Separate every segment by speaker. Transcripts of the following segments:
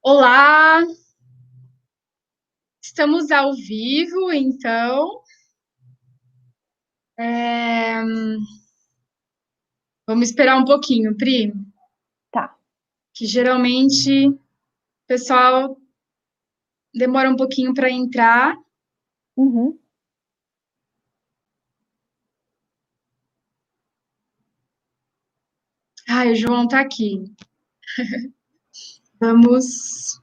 Speaker 1: Olá, estamos ao vivo, então. É, Vamos esperar um pouquinho, Pri,
Speaker 2: Tá.
Speaker 1: que geralmente o pessoal demora um pouquinho para entrar.
Speaker 2: Uhum.
Speaker 1: Ai, o João tá aqui. Vamos.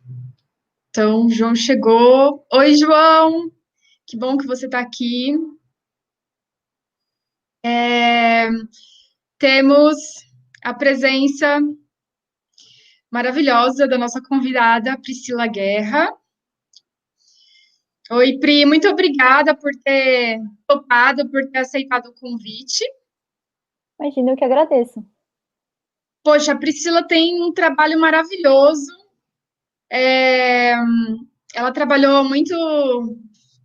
Speaker 1: Então, o João chegou. Oi, João, que bom que você tá aqui. Temos a presença maravilhosa da nossa convidada, Priscila Guerra. Oi, Pri, muito obrigada por ter topado, por ter aceitado o convite.
Speaker 2: Imagina, eu que agradeço.
Speaker 1: Poxa, a Priscila tem um trabalho maravilhoso. É, Ela trabalhou há muito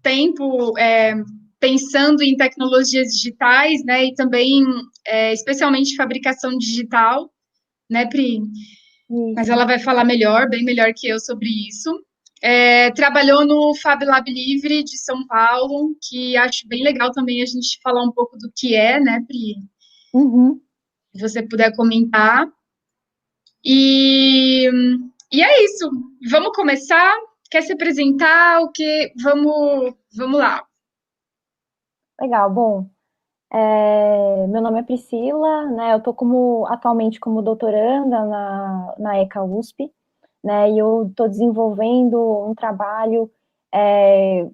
Speaker 1: tempo pensando em tecnologias digitais, né? E também, especialmente fabricação digital, né, Pri? Mas
Speaker 2: Isso.
Speaker 1: ela vai falar melhor, bem melhor que eu sobre isso. Trabalhou no Fab Lab Livre de São Paulo, que acho bem legal também a gente falar um pouco do que é, né, Pri?
Speaker 2: Uhum.
Speaker 1: Se você puder comentar. E, e é isso. Vamos começar? Quer se apresentar? O que? Vamos lá.
Speaker 2: Legal. Bom, meu nome é Priscila, né? Eu tô atualmente como doutoranda na ECA USP, né? E eu tô desenvolvendo um trabalho é,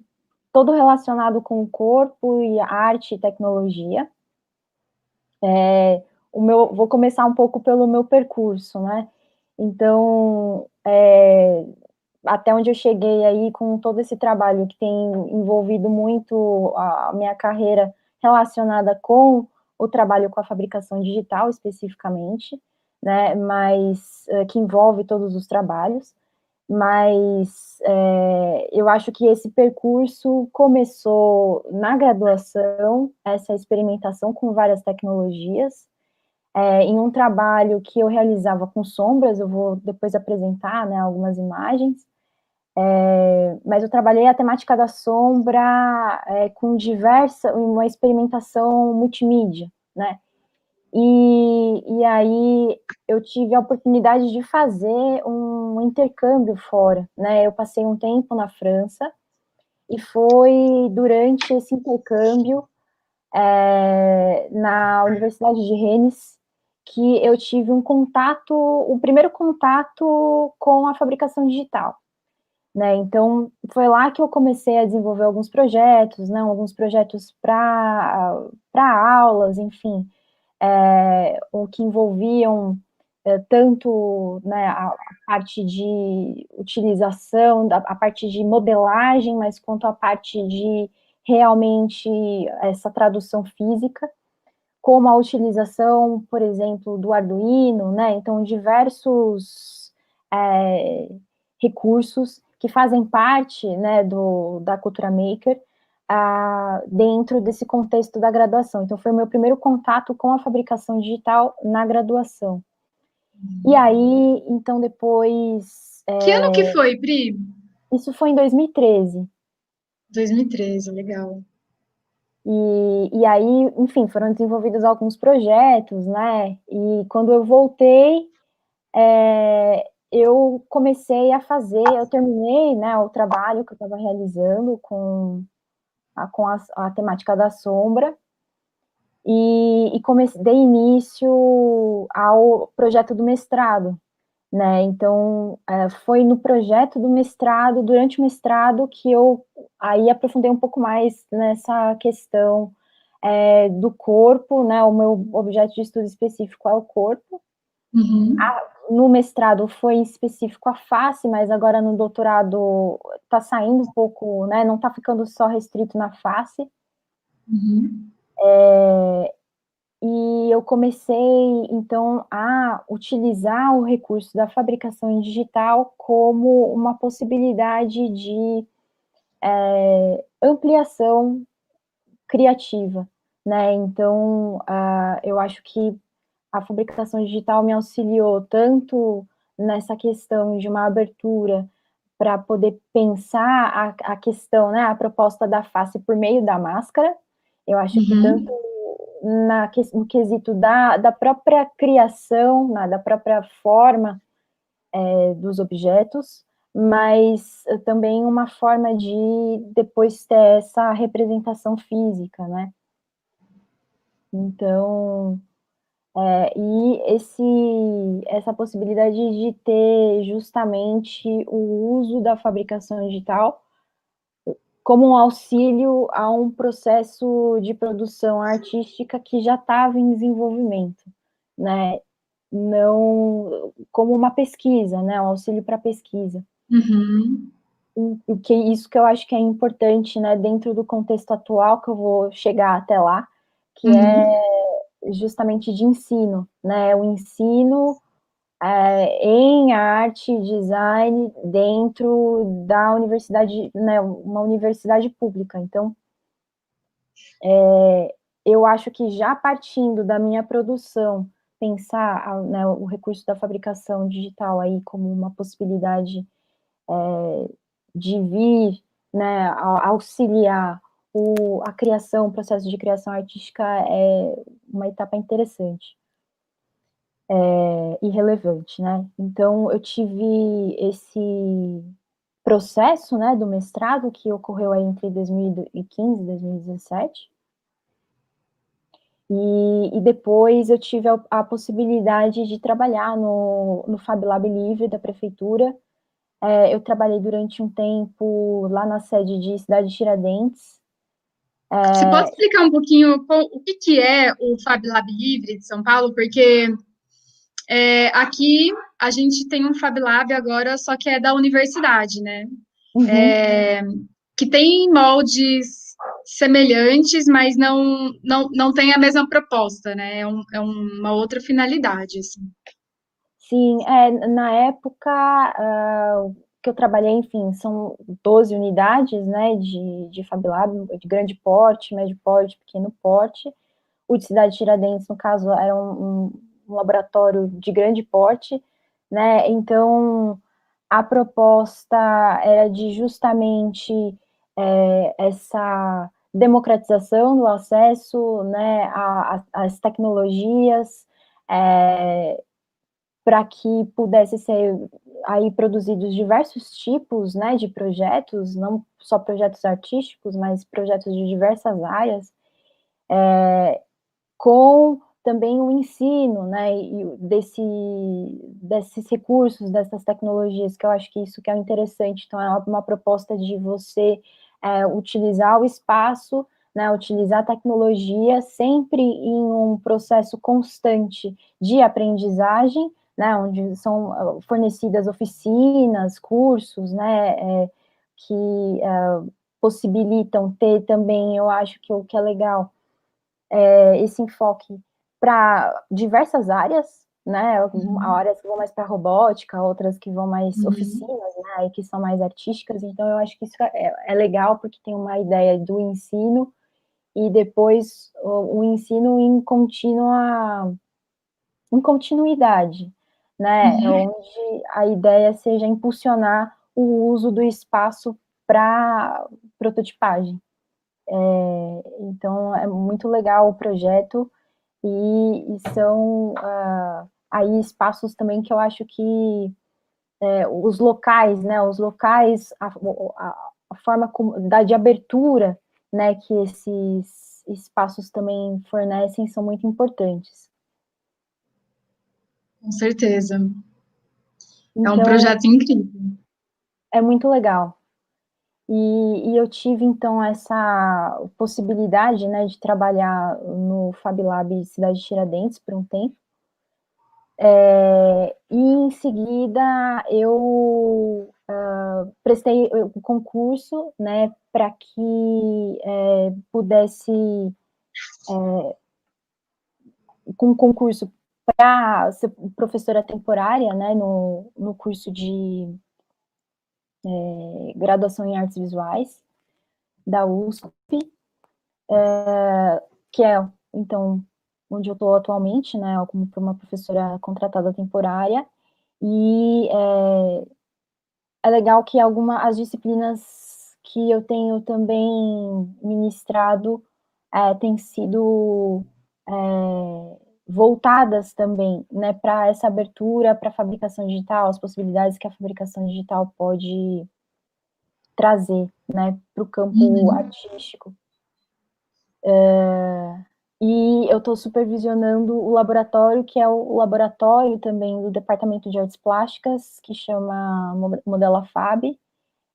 Speaker 2: todo relacionado com o corpo e arte e tecnologia. Vou começar um pouco pelo meu percurso, né? Então, até onde eu cheguei aí com todo esse trabalho que tem envolvido muito a minha carreira relacionada com o trabalho com a fabricação digital especificamente, né, mas que envolve todos os trabalhos, mas eu acho que esse percurso começou na graduação, essa experimentação com várias tecnologias, em um trabalho que eu realizava com sombras, eu vou depois apresentar, né, algumas imagens, mas eu trabalhei a temática da sombra com uma experimentação multimídia, né? E aí eu tive a oportunidade de fazer um intercâmbio fora, né? Eu passei um tempo na França e foi durante esse intercâmbio na Universidade de Rennes que eu tive o primeiro contato com a fabricação digital, né? Então, foi lá que eu comecei a desenvolver alguns projetos, né? Alguns projetos para aulas, enfim, o que envolviam tanto, né, a parte de utilização, a parte de modelagem, mas quanto a parte de realmente essa tradução física, como a utilização, por exemplo, do Arduino, né? Então, diversos é, recursos que fazem parte, né, da cultura maker dentro desse contexto da graduação. Então, foi o meu primeiro contato com a fabricação digital na graduação. E aí, então, depois,
Speaker 1: Que ano que foi, Pri?
Speaker 2: isso foi em 2013.
Speaker 1: 2013, legal.
Speaker 2: E aí, enfim, foram desenvolvidos alguns projetos, né? E quando eu voltei, eu comecei a fazer, eu terminei, né, o trabalho que eu estava realizando com a temática da sombra e dei início ao projeto do mestrado, né? Então, foi no projeto do mestrado, durante o mestrado, que eu aí aprofundei um pouco mais nessa questão do corpo, né? O meu objeto de estudo específico é o corpo.
Speaker 1: Uhum,
Speaker 2: No mestrado foi em específico a face, mas agora no doutorado está saindo um pouco, né? Não está ficando só restrito na face.
Speaker 1: uhum.
Speaker 2: E eu comecei, então, a utilizar o recurso da fabricação em digital como uma possibilidade de ampliação criativa, né? Então, eu acho que a fabricação digital me auxiliou tanto nessa questão de uma abertura para poder pensar a questão, né, a proposta da face por meio da máscara. Eu acho que tanto
Speaker 1: Uhum.
Speaker 2: no quesito da própria criação, né, da própria forma dos objetos, mas também uma forma de depois ter essa representação física, né? Então, essa possibilidade de ter justamente o uso da fabricação digital como um auxílio a um processo de produção artística que já estava em desenvolvimento, né? Não como uma pesquisa, né? Um auxílio para pesquisa.
Speaker 1: Uhum.
Speaker 2: O que isso que eu acho que é importante, né? Dentro do contexto atual, que eu vou chegar até lá, que é
Speaker 1: Uhum.
Speaker 2: justamente de ensino, né? O ensino em arte e design dentro da universidade, né, uma universidade pública. Então, eu acho que já partindo da minha produção, pensar né, o recurso da fabricação digital aí como uma possibilidade de vir, né, auxiliar a criação, o processo de criação artística é uma etapa interessante. E relevante, né? Então, eu tive esse processo, né, do mestrado que ocorreu aí entre 2015 e 2017, e depois eu tive a possibilidade de trabalhar no Fab Lab Livre da prefeitura. Eu trabalhei durante um tempo lá na sede de Cidade de Tiradentes.
Speaker 1: Você pode explicar um pouquinho o que que é o Fab Lab Livre de São Paulo? Porque aqui a gente tem um Fab Lab agora, só que é da universidade, né?
Speaker 2: Uhum.
Speaker 1: Que tem moldes semelhantes, mas não tem a mesma proposta, né? É uma outra finalidade, assim.
Speaker 2: Sim, na época que eu trabalhei, enfim, são 12 unidades, né, de Fab Lab, de grande porte, médio porte, pequeno porte. O de Cidade de Tiradentes, no caso, era um laboratório de grande porte, né, então a proposta era de justamente essa democratização do acesso, né, às tecnologias, para que pudesse ser aí produzidos diversos tipos, né, de projetos, não só projetos artísticos, mas projetos de diversas áreas, com também o ensino, né, e desses recursos, dessas tecnologias, que eu acho que isso que é interessante. Então, é uma proposta de você utilizar o espaço, né, utilizar a tecnologia sempre em um processo constante de aprendizagem, né, onde são fornecidas oficinas, cursos, né, que possibilitam ter também, eu acho que o que é legal, esse enfoque para diversas áreas, né?
Speaker 1: Uhum.
Speaker 2: Áreas que vão mais para robótica, outras que vão mais
Speaker 1: Uhum.
Speaker 2: oficinas, né? Que são mais artísticas. Então, eu acho que isso é legal, porque tem uma ideia do ensino e depois o ensino em continuidade, né?
Speaker 1: Uhum.
Speaker 2: Onde a ideia seja impulsionar o uso do espaço para prototipagem. Então, é muito legal o projeto. E são aí espaços também que eu acho que os locais, né, a forma de abertura, né, que esses espaços também fornecem são muito importantes.
Speaker 1: Com certeza. É um
Speaker 2: Então,
Speaker 1: projeto incrível.
Speaker 2: é muito legal. E eu tive, então, essa possibilidade, né, de trabalhar no Fab Lab Cidade de Tiradentes por um tempo. E em seguida eu prestei o concurso, né, para que pudesse, com um concurso para ser professora temporária, né, no curso de graduação em artes visuais da USP, que é, então, onde eu estou atualmente, né, como uma professora contratada temporária. E é legal que as disciplinas que eu tenho também ministrado têm sido voltadas também, né, para essa abertura para a fabricação digital, as possibilidades que a fabricação digital pode trazer, né, para o campo artístico. E eu estou supervisionando o laboratório, que é o laboratório também do Departamento de Artes Plásticas, que chama Modela Fab,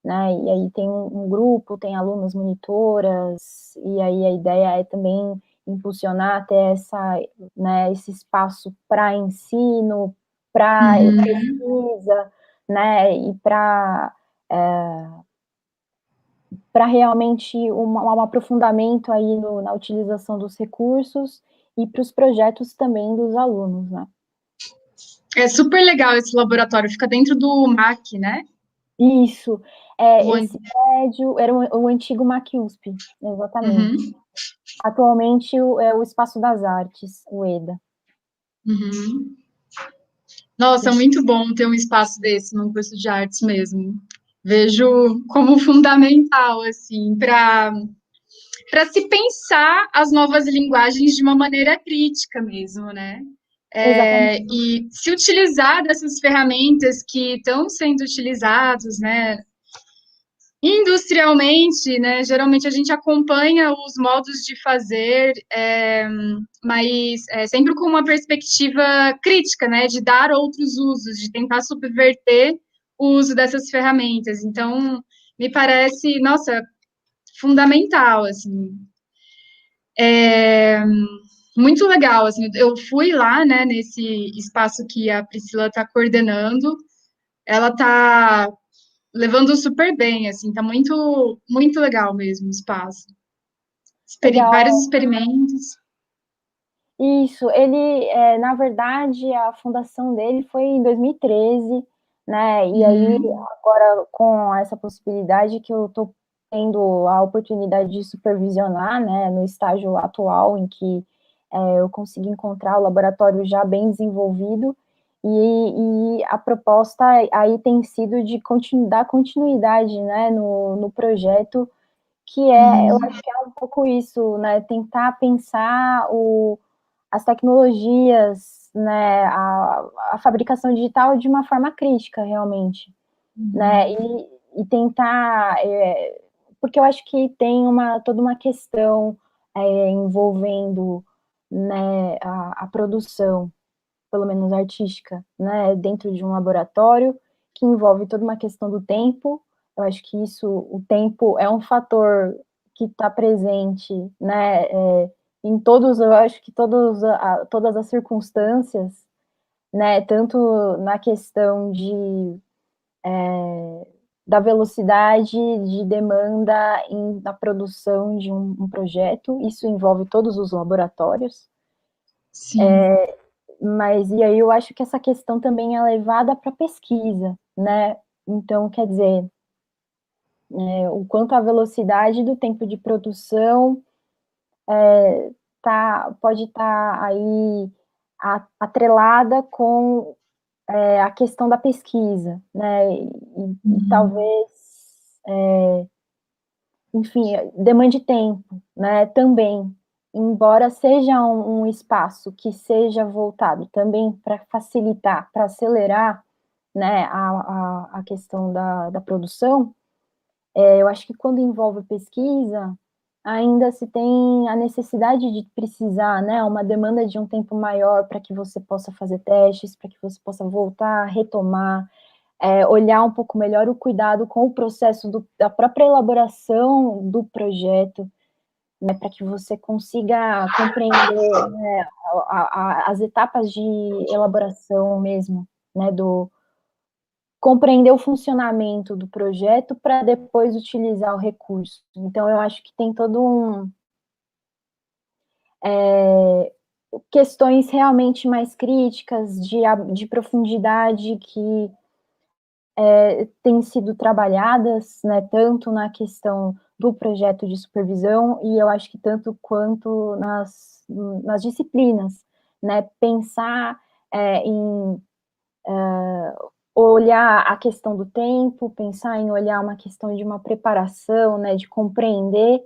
Speaker 2: né? E aí tem um grupo, tem alunas monitoras, e aí a ideia é também impulsionar até né, esse espaço para ensino, para pesquisa, né? E para realmente um aprofundamento aí na utilização dos recursos e para os projetos também dos alunos, né?
Speaker 1: É super legal esse laboratório, fica dentro do MAC, né?
Speaker 2: Isso, esse prédio era o antigo MAC USP, exatamente. Atualmente é o Espaço das Artes, o EDA.
Speaker 1: Nossa, é muito bom ter um espaço desse num curso de artes mesmo. Vejo como fundamental, assim, para se pensar as novas linguagens de uma maneira crítica mesmo, né?
Speaker 2: Exatamente.
Speaker 1: E se utilizar dessas ferramentas que estão sendo utilizadas, né? Industrialmente, né? Geralmente a gente acompanha os modos de fazer, mas sempre com uma perspectiva crítica, né? De dar outros usos, de tentar subverter o uso dessas ferramentas. Então, me parece, nossa, fundamental, assim. Muito legal, assim, eu fui lá, né, nesse espaço que a Priscila está coordenando, ela está levando super bem, assim, tá muito, muito legal mesmo o espaço. Vários
Speaker 2: Legal.
Speaker 1: experimentos.
Speaker 2: Isso, ele, na verdade, a fundação dele foi em 2013, né? E aí, agora, com essa possibilidade que eu estou tendo a oportunidade de supervisionar, né, no estágio atual, em que eu consegui encontrar o laboratório já bem desenvolvido, e a proposta aí tem sido de dar continuidade, né, no projeto, que eu acho que é um pouco isso, né, tentar pensar as tecnologias, né, a fabricação digital de uma forma crítica, realmente, né, e tentar, porque eu acho que tem toda uma questão envolvendo, né, a produção, pelo menos artística, né, dentro de um laboratório, que envolve toda uma questão do tempo. Eu acho que o tempo é um fator que está presente, né, em eu acho que todas as circunstâncias, né, tanto na questão da velocidade de demanda na produção de um projeto, isso envolve todos os laboratórios.
Speaker 1: Sim.
Speaker 2: Mas e aí eu acho que essa questão também é levada para pesquisa, né? Então, quer dizer, o quanto a velocidade do tempo de produção pode estar aí atrelada com a questão da pesquisa, né? E talvez, enfim, demande tempo, né? Também, embora seja um espaço que seja voltado também para facilitar, para acelerar, né, a questão da produção, eu acho que quando envolve pesquisa, ainda se tem a necessidade de precisar, né, uma demanda de um tempo maior para que você possa fazer testes, para que você possa voltar, retomar, olhar um pouco melhor o cuidado com o processo da própria elaboração do projeto, né, para que você consiga compreender, né, as etapas de elaboração mesmo, né, compreender o funcionamento do projeto para depois utilizar o recurso. Então, eu acho que tem todo questões realmente mais críticas, de profundidade, que têm sido trabalhadas, né, tanto na questão do projeto de supervisão, e eu acho que tanto quanto nas disciplinas, né, pensar em olhar a questão do tempo, pensar em olhar uma questão de uma preparação, né, de compreender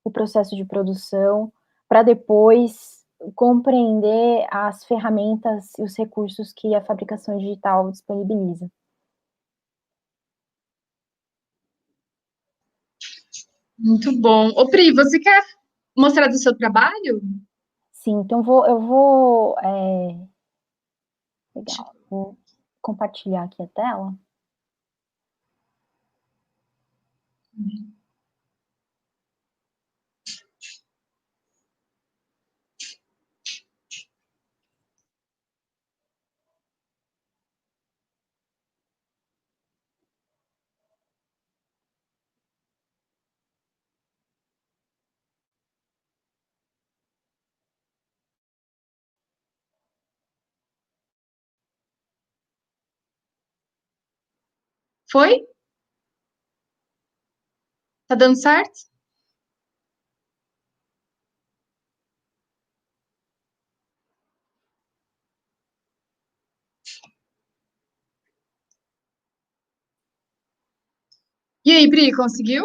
Speaker 2: o processo de produção, para depois compreender as ferramentas e os recursos que a fabricação digital disponibiliza.
Speaker 1: Muito bom. Ô, Pri, você quer mostrar do seu trabalho?
Speaker 2: Sim, então legal, vou compartilhar aqui a tela.
Speaker 1: Foi? Tá dando certo? E aí, Pri, conseguiu?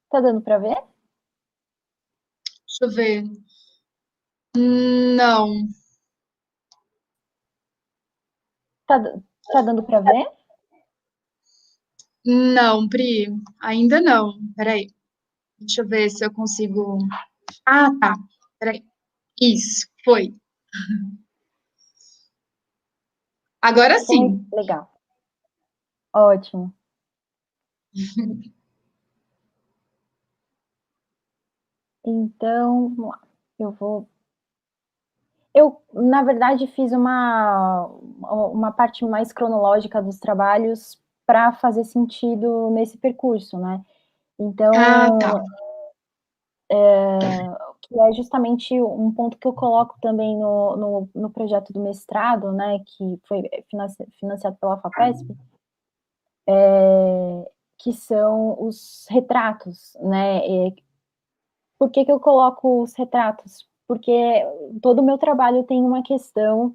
Speaker 2: Tá dando para ver?
Speaker 1: Deixa eu ver. Não.
Speaker 2: Tá, tá dando para ver?
Speaker 1: Não, Pri, ainda não. Peraí. Deixa eu ver se eu consigo. Ah, tá. Peraí. Isso, foi. Agora
Speaker 2: Foi?
Speaker 1: sim.
Speaker 2: Legal. Ótimo. Então, vamos lá. Na verdade, fiz uma parte mais cronológica dos trabalhos para fazer sentido nesse percurso, né?
Speaker 1: Ah, tá.
Speaker 2: Então, que é justamente um ponto que eu coloco também no projeto do mestrado, né, que foi financiado pela FAPESP, que são os retratos, né? Por que eu coloco os retratos? Porque todo o meu trabalho tem uma questão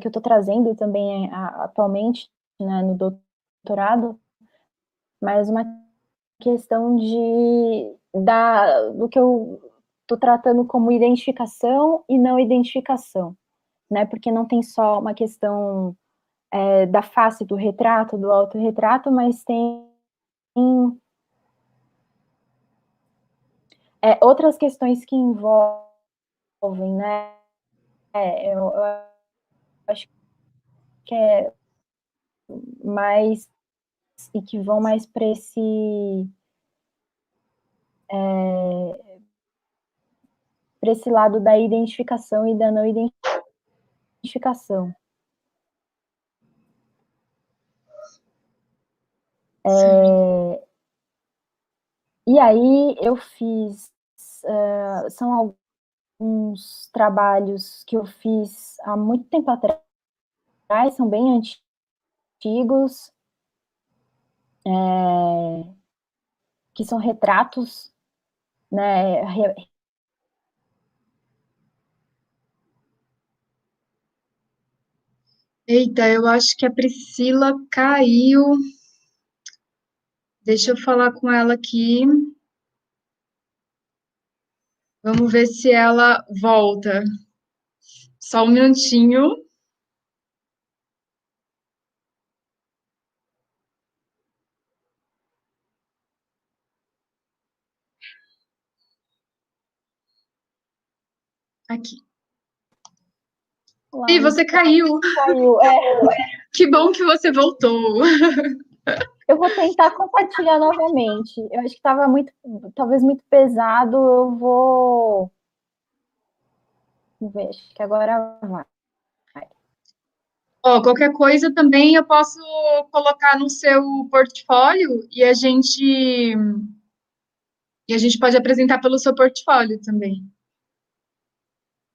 Speaker 2: que eu estou trazendo também atualmente, né, no doutorado, mas uma questão do que eu estou tratando como identificação e não identificação, né? Porque não tem só uma questão da face do retrato, do autorretrato, mas tem outras questões que envolvem, né? Eu acho que é mais e que vão mais para esse lado da identificação e da não identificação. E aí eu fiz, são alguns trabalhos que eu fiz há muito tempo atrás, são bem antigos, que são retratos, né?
Speaker 1: Eita, eu acho que a Priscila caiu. Deixa eu falar com ela aqui. Vamos ver se ela volta. Só um minutinho. Aqui. Ih,
Speaker 2: Lá,
Speaker 1: você caiu.
Speaker 2: caiu.
Speaker 1: Que bom que você voltou.
Speaker 2: Eu vou tentar compartilhar novamente. Eu acho que estava talvez muito pesado. Vamos ver, acho que agora vai.
Speaker 1: Ó, qualquer coisa também eu posso colocar no seu portfólio e a gente pode apresentar pelo seu portfólio também.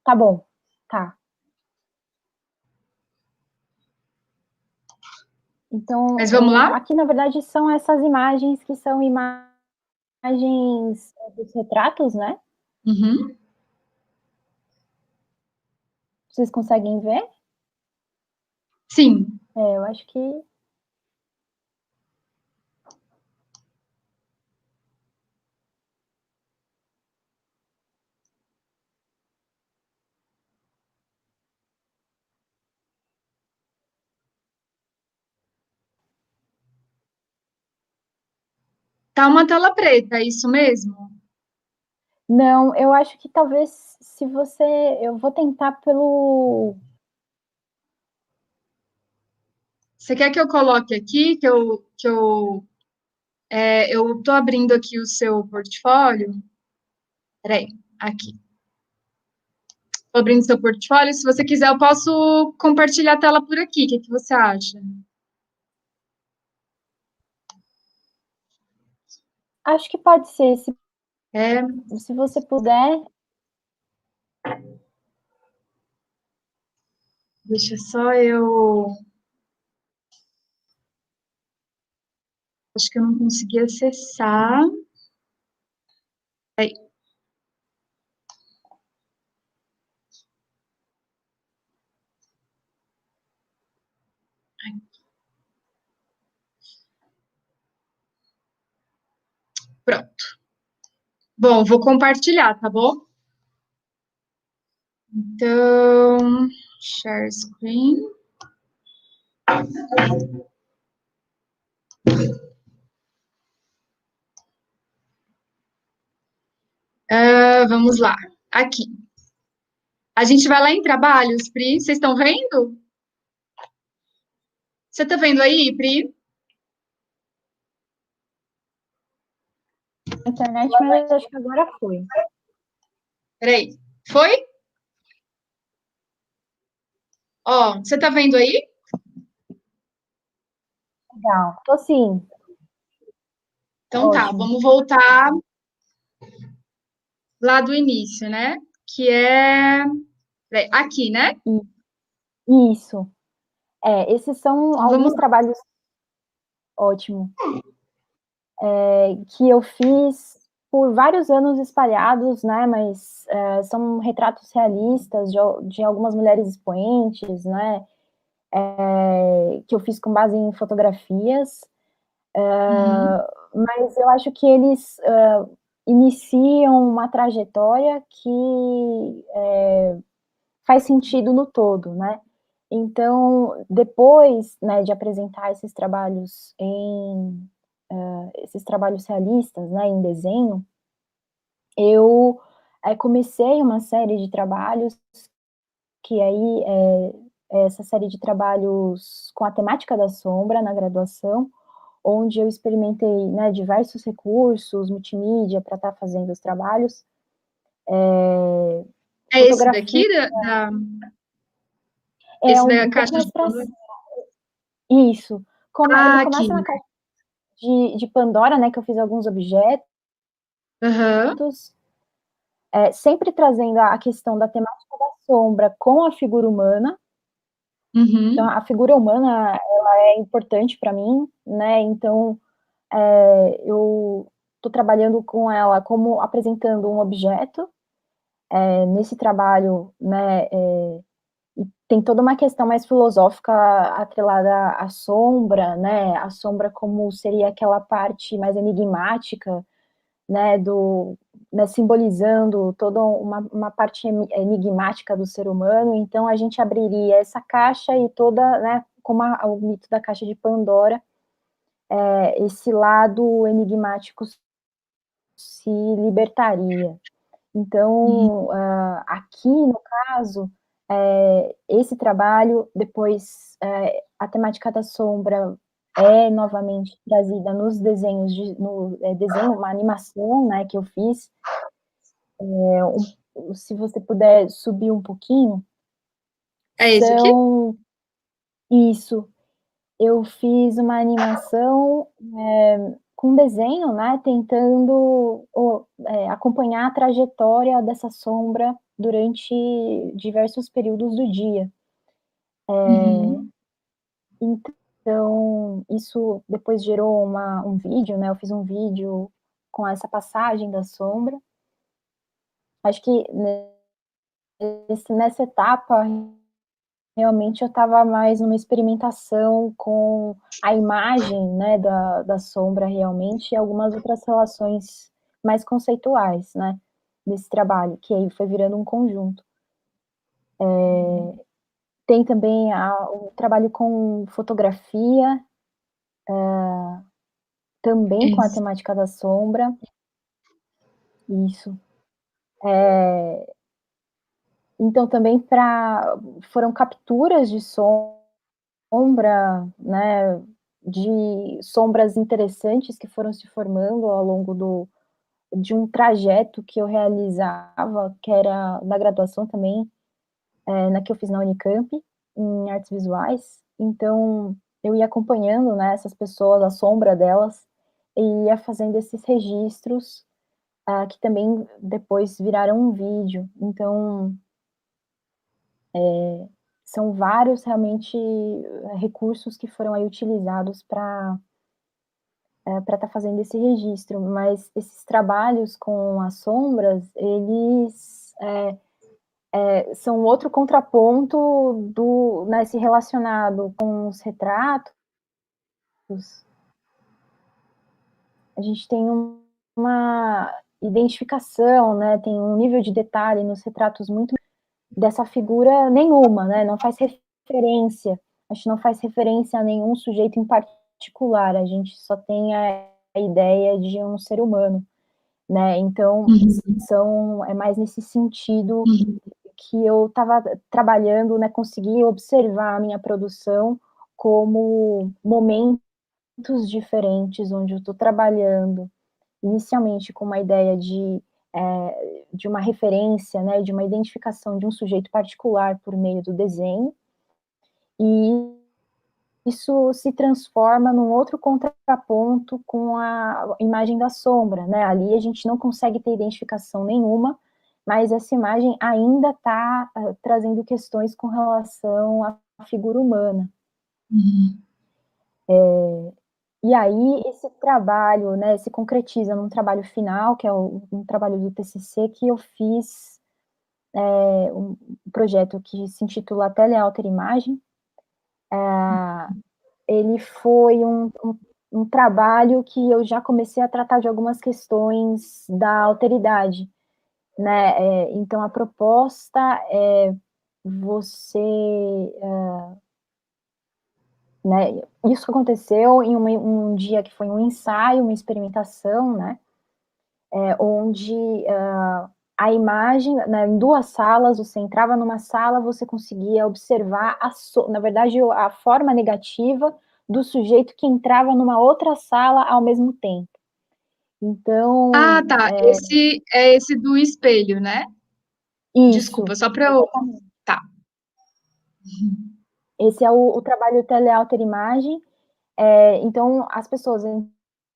Speaker 2: Tá bom, tá. Então,
Speaker 1: Mas vamos lá?
Speaker 2: aqui na verdade são essas imagens que são imagens imagens dos retratos, né?
Speaker 1: Uhum.
Speaker 2: Vocês conseguem ver?
Speaker 1: Sim.
Speaker 2: Eu acho que...
Speaker 1: Tá uma tela preta, é isso mesmo?
Speaker 2: Não, eu acho que talvez se você... Eu vou tentar pelo...
Speaker 1: Você quer que eu coloque aqui, eu tô abrindo aqui o seu portfólio? Peraí, aqui. Tô abrindo o seu portfólio. Se você quiser, eu posso compartilhar a tela por aqui. O que que você acha?
Speaker 2: Acho que pode ser,
Speaker 1: É,
Speaker 2: se você puder.
Speaker 1: deixa só eu. Acho que eu não consegui acessar. Aí, pronto. Bom, vou compartilhar, tá bom? Então, share screen. Vamos lá. Aqui. A gente vai lá em trabalhos, Pri. Vocês estão vendo? Você tá vendo aí, Pri?
Speaker 2: A internet, mas acho que agora foi.
Speaker 1: Peraí. Foi? Ó, você tá vendo aí?
Speaker 2: Legal. Tô sim.
Speaker 1: Então tá,
Speaker 2: Ótimo.
Speaker 1: vamos voltar lá do início, né? Que é. Peraí, aqui, né?
Speaker 2: Isso. Esses são
Speaker 1: Então vamos
Speaker 2: alguns
Speaker 1: lá.
Speaker 2: trabalhos, ótimo, que eu fiz por vários anos espalhados, né? Mas são retratos realistas de algumas mulheres expoentes, né? Que eu fiz com base em fotografias.
Speaker 1: Uhum.
Speaker 2: Mas eu acho que eles iniciam uma trajetória que faz sentido no todo, né? Então, depois, né, de apresentar esses trabalhos realistas, né, em desenho, eu comecei uma série de trabalhos que aí essa série de trabalhos com a temática da sombra na graduação, onde eu experimentei, né, diversos recursos, multimídia para estar fazendo os trabalhos,
Speaker 1: É esse
Speaker 2: fotografia,
Speaker 1: daqui, esse da
Speaker 2: um pouco
Speaker 1: caixa
Speaker 2: mais
Speaker 1: de
Speaker 2: para
Speaker 1: Pandora?
Speaker 2: isso. Ele
Speaker 1: Ah,
Speaker 2: começa
Speaker 1: aqui.
Speaker 2: na caixa de Pandora, né, que eu fiz alguns objetos,
Speaker 1: Aham.
Speaker 2: sempre trazendo a questão da temática da sombra com a figura humana. Então,
Speaker 1: Uhum.
Speaker 2: a figura humana, ela é importante para mim, né, então eu estou trabalhando com ela como apresentando um objeto. Nesse trabalho, né, tem toda uma questão mais filosófica atrelada à sombra, né, a sombra como seria aquela parte mais enigmática, né, né, simbolizando toda uma parte enigmática do ser humano. Então a gente abriria essa caixa e toda, né, como o mito da caixa de Pandora, esse lado enigmático se libertaria.
Speaker 1: Uhum.
Speaker 2: Então, aqui no caso, esse trabalho, depois a temática da sombra é novamente trazida nos desenhos, no desenho, uma animação, né, que eu fiz. Se você puder subir um pouquinho,
Speaker 1: É esse aqui?
Speaker 2: são isso. Eu fiz uma animação com desenho, né, tentando acompanhar a trajetória dessa sombra durante diversos períodos do dia.
Speaker 1: Uhum.
Speaker 2: Então, isso depois gerou um vídeo, né, eu fiz um vídeo com essa passagem da sombra. Acho que nessa etapa, realmente eu estava mais numa experimentação com a imagem, né, da sombra realmente, e algumas outras relações mais conceituais, né, desse trabalho, que aí foi virando um conjunto. Tem também o trabalho com fotografia, também com a
Speaker 1: Isso.
Speaker 2: temática da sombra. Isso. Então também foram capturas de sombra, né, de sombras interessantes que foram se formando ao longo de um trajeto que eu realizava, que era na graduação também, na que eu fiz na Unicamp, em artes visuais. Então, eu ia acompanhando, né, essas pessoas, a sombra delas, e ia fazendo esses registros, que também depois viraram um vídeo. Então, são vários, realmente, recursos que foram aí utilizados para estar fazendo esse registro. Mas esses trabalhos com as sombras, eles são outro contraponto né, se relacionado com os retratos. A gente tem uma identificação, né, tem um nível de detalhe nos retratos muito dessa figura nenhuma, né, não faz referência, a gente não faz referência a nenhum sujeito em particular, a gente só tem a ideia de um ser humano, né, então é mais nesse sentido que eu estava trabalhando, né, consegui observar a minha produção como momentos diferentes, onde eu estou trabalhando, inicialmente com uma ideia de uma referência, né, de uma identificação de um sujeito particular por meio do desenho, e isso se transforma num outro contraponto com a imagem da sombra, né, ali a gente não consegue ter identificação nenhuma, mas essa imagem ainda está trazendo questões com relação à figura humana. E aí esse trabalho, né, se concretiza num trabalho final, que é um trabalho do TCC que eu fiz, um projeto que se intitula Telealter Imagem. Ele foi um trabalho que eu já comecei a tratar de algumas questões da alteridade, né, então a proposta é você, né, isso aconteceu em um dia que foi um ensaio, uma experimentação, né, onde a imagem, né, em 2 salas, você entrava numa sala, você conseguia observar, na verdade, a forma negativa do sujeito que entrava numa outra sala ao mesmo tempo.
Speaker 1: Ah,
Speaker 2: Então,
Speaker 1: tá. Esse é esse do espelho, né?
Speaker 2: isso,
Speaker 1: Desculpa, só para eu.
Speaker 2: exatamente.
Speaker 1: Tá.
Speaker 2: Esse é o trabalho Telealter Imagem. Então, as pessoas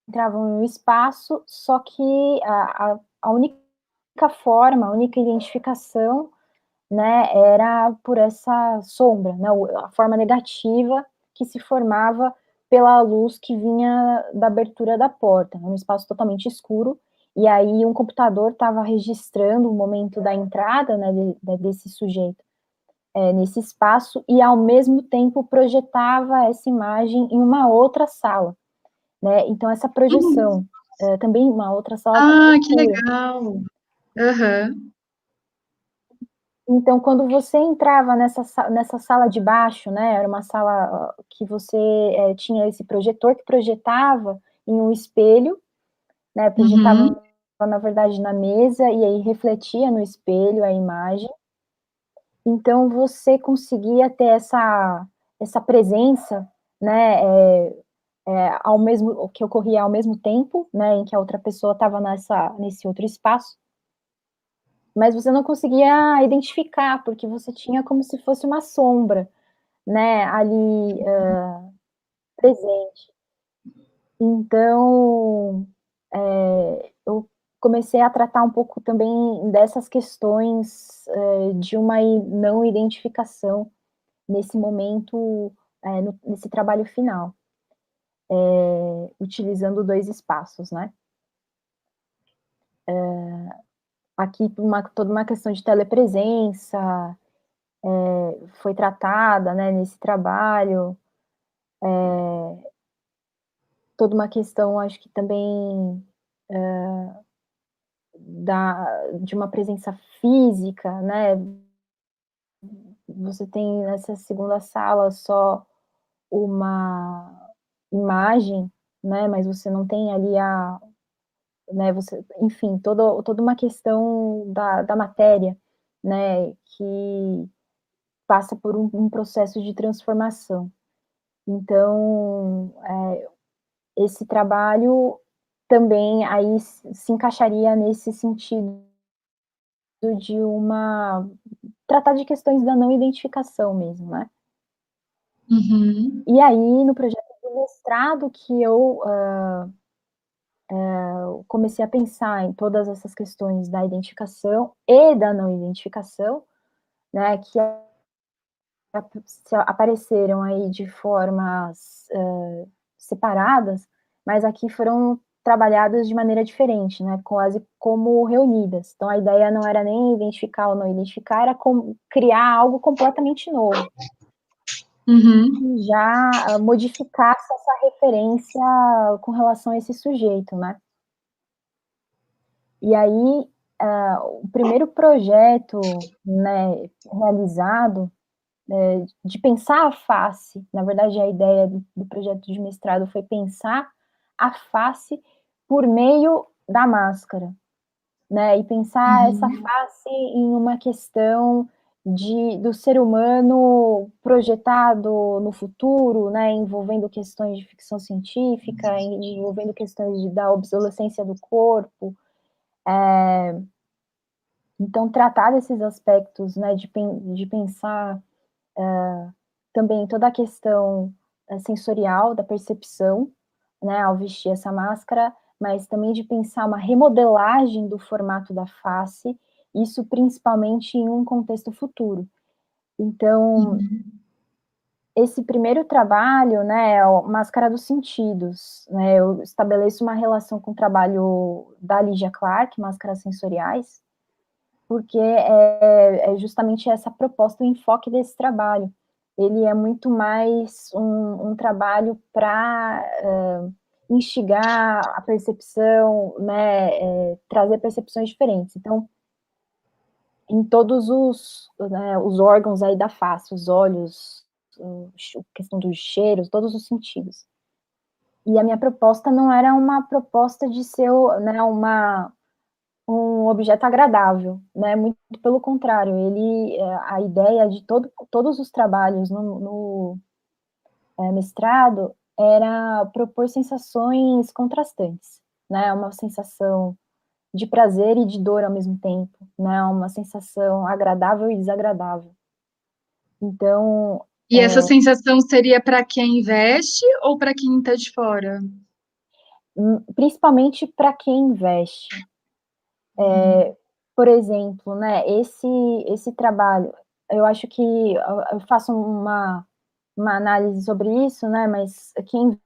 Speaker 2: entravam no espaço, só que a única forma, a única identificação, né, era por essa sombra, né, a forma negativa que se formava pela luz que vinha da abertura da porta, um espaço totalmente escuro, e aí um computador estava registrando o momento da entrada, né, desse sujeito nesse espaço, e ao mesmo tempo projetava essa imagem em uma outra sala, né, então essa projeção, também uma outra sala
Speaker 1: Ah, que
Speaker 2: escura.
Speaker 1: legal. Aham.
Speaker 2: Então, quando você entrava nessa sala de baixo, né, era uma sala que você tinha esse projetor que projetava em um espelho, né,
Speaker 1: Uhum.
Speaker 2: projetava, na verdade, na mesa, e aí refletia no espelho a imagem. Então, você conseguia ter essa presença, né, que ocorria ao mesmo tempo, né, em que a outra pessoa estava nesse outro espaço, mas você não conseguia identificar, porque você tinha como se fosse uma sombra, né, ali, presente. Então, eu comecei a tratar um pouco também dessas questões, de uma não identificação nesse momento, nesse trabalho final, utilizando 2 espaços, né. aqui toda uma questão de telepresença foi tratada, né, nesse trabalho, toda uma questão, acho que também de uma presença física, né, você tem nessa segunda sala só uma imagem, né, mas você não tem ali né, você, enfim, toda uma questão da matéria, né, que passa por um processo de transformação. Então, esse trabalho também aí se encaixaria nesse sentido de tratar de questões da não identificação mesmo, né.
Speaker 1: Uhum.
Speaker 2: E aí, no projeto de mestrado que eu comecei a pensar em todas essas questões da identificação e da não identificação, né, que apareceram aí de formas separadas, mas aqui foram trabalhadas de maneira diferente, né, quase como reunidas. Então a ideia não era nem identificar ou não identificar, era criar algo completamente novo.
Speaker 1: Uhum.
Speaker 2: Que já modificasse essa referência com relação a esse sujeito, né. E aí, o primeiro projeto, né, realizado, de pensar a face, na verdade a ideia do projeto de mestrado foi pensar a face por meio da máscara, né, e pensar essa
Speaker 1: Uhum.
Speaker 2: face em uma questão do ser humano projetado no futuro, né, envolvendo questões de ficção científica, envolvendo questões da obsolescência do corpo. Então tratar desses aspectos, né, de pensar também toda a questão sensorial da percepção, né, ao vestir essa máscara, mas também de pensar uma remodelagem do formato da face, isso principalmente em um contexto futuro. Então,
Speaker 1: Uhum.
Speaker 2: esse primeiro trabalho, né, é o Máscara dos Sentidos, né, eu estabeleço uma relação com o trabalho da Lygia Clark, Máscaras Sensoriais, porque é justamente essa proposta, o enfoque desse trabalho. Ele é muito mais um trabalho para instigar a percepção, né, trazer percepções diferentes. Então, em todos né, os órgãos aí da face, os olhos, a questão dos cheiros, todos os sentidos. E a minha proposta não era uma proposta de ser, né, um objeto agradável, né, muito pelo contrário, a ideia de todos os trabalhos no mestrado era propor sensações contrastantes, né, uma sensação de prazer e de dor ao mesmo tempo, né, uma sensação agradável e desagradável. Então,
Speaker 1: E essa sensação seria para quem veste ou para quem está de fora?
Speaker 2: Principalmente para quem investe. Por exemplo, né, esse trabalho, eu acho que eu faço uma análise sobre isso, né, mas quem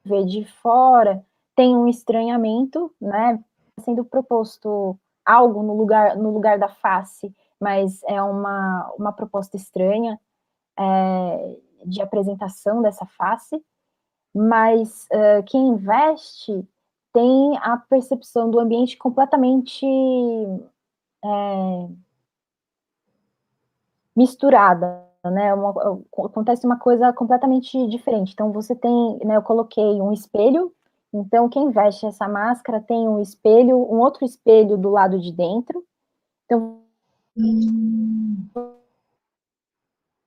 Speaker 2: vê de fora tem um estranhamento, né, sendo proposto algo no lugar da face, mas é uma proposta estranha, de apresentação dessa face, mas quem investe tem a percepção do ambiente completamente misturada, né, acontece uma coisa completamente diferente. Então você tem, né, eu coloquei um espelho, então quem veste essa máscara tem um espelho, um outro espelho do lado de dentro, então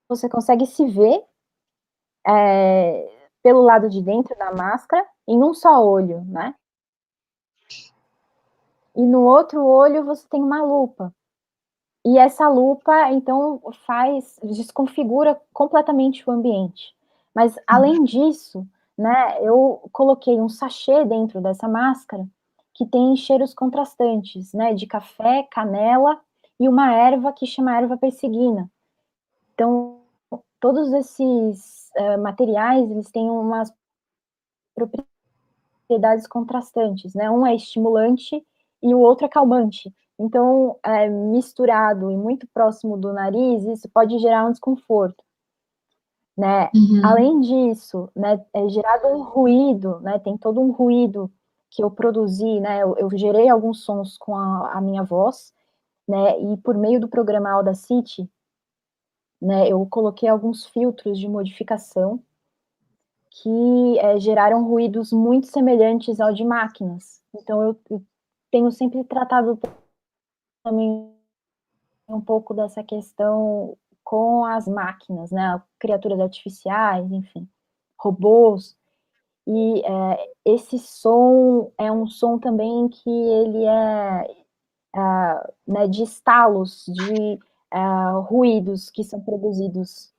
Speaker 2: você consegue se ver pelo lado de dentro da máscara em um só olho, né? E no outro olho você tem uma lupa. E essa lupa, então, desconfigura completamente o ambiente. Mas, além disso, né, eu coloquei um sachê dentro dessa máscara que tem cheiros contrastantes, né, de café, canela e uma erva que chama erva persiguina. Então, todos esses materiais, eles têm umas propriedades contrastantes, né? Um é estimulante e o outro é calmante. Então, misturado e muito próximo do nariz, isso pode gerar um desconforto, né?
Speaker 1: Uhum.
Speaker 2: Além disso, né, é gerado um ruído, né? Tem todo um ruído que eu produzi, né? Eu gerei alguns sons com a minha voz, né? E por meio do programa Audacity, né? Eu coloquei alguns filtros de modificação que geraram ruídos muito semelhantes ao de máquinas. Então, eu tenho sempre tratado também um pouco dessa questão com as máquinas, né? Criaturas artificiais, enfim, robôs. E esse som é um som também que ele né, de estalos, de ruídos que são produzidos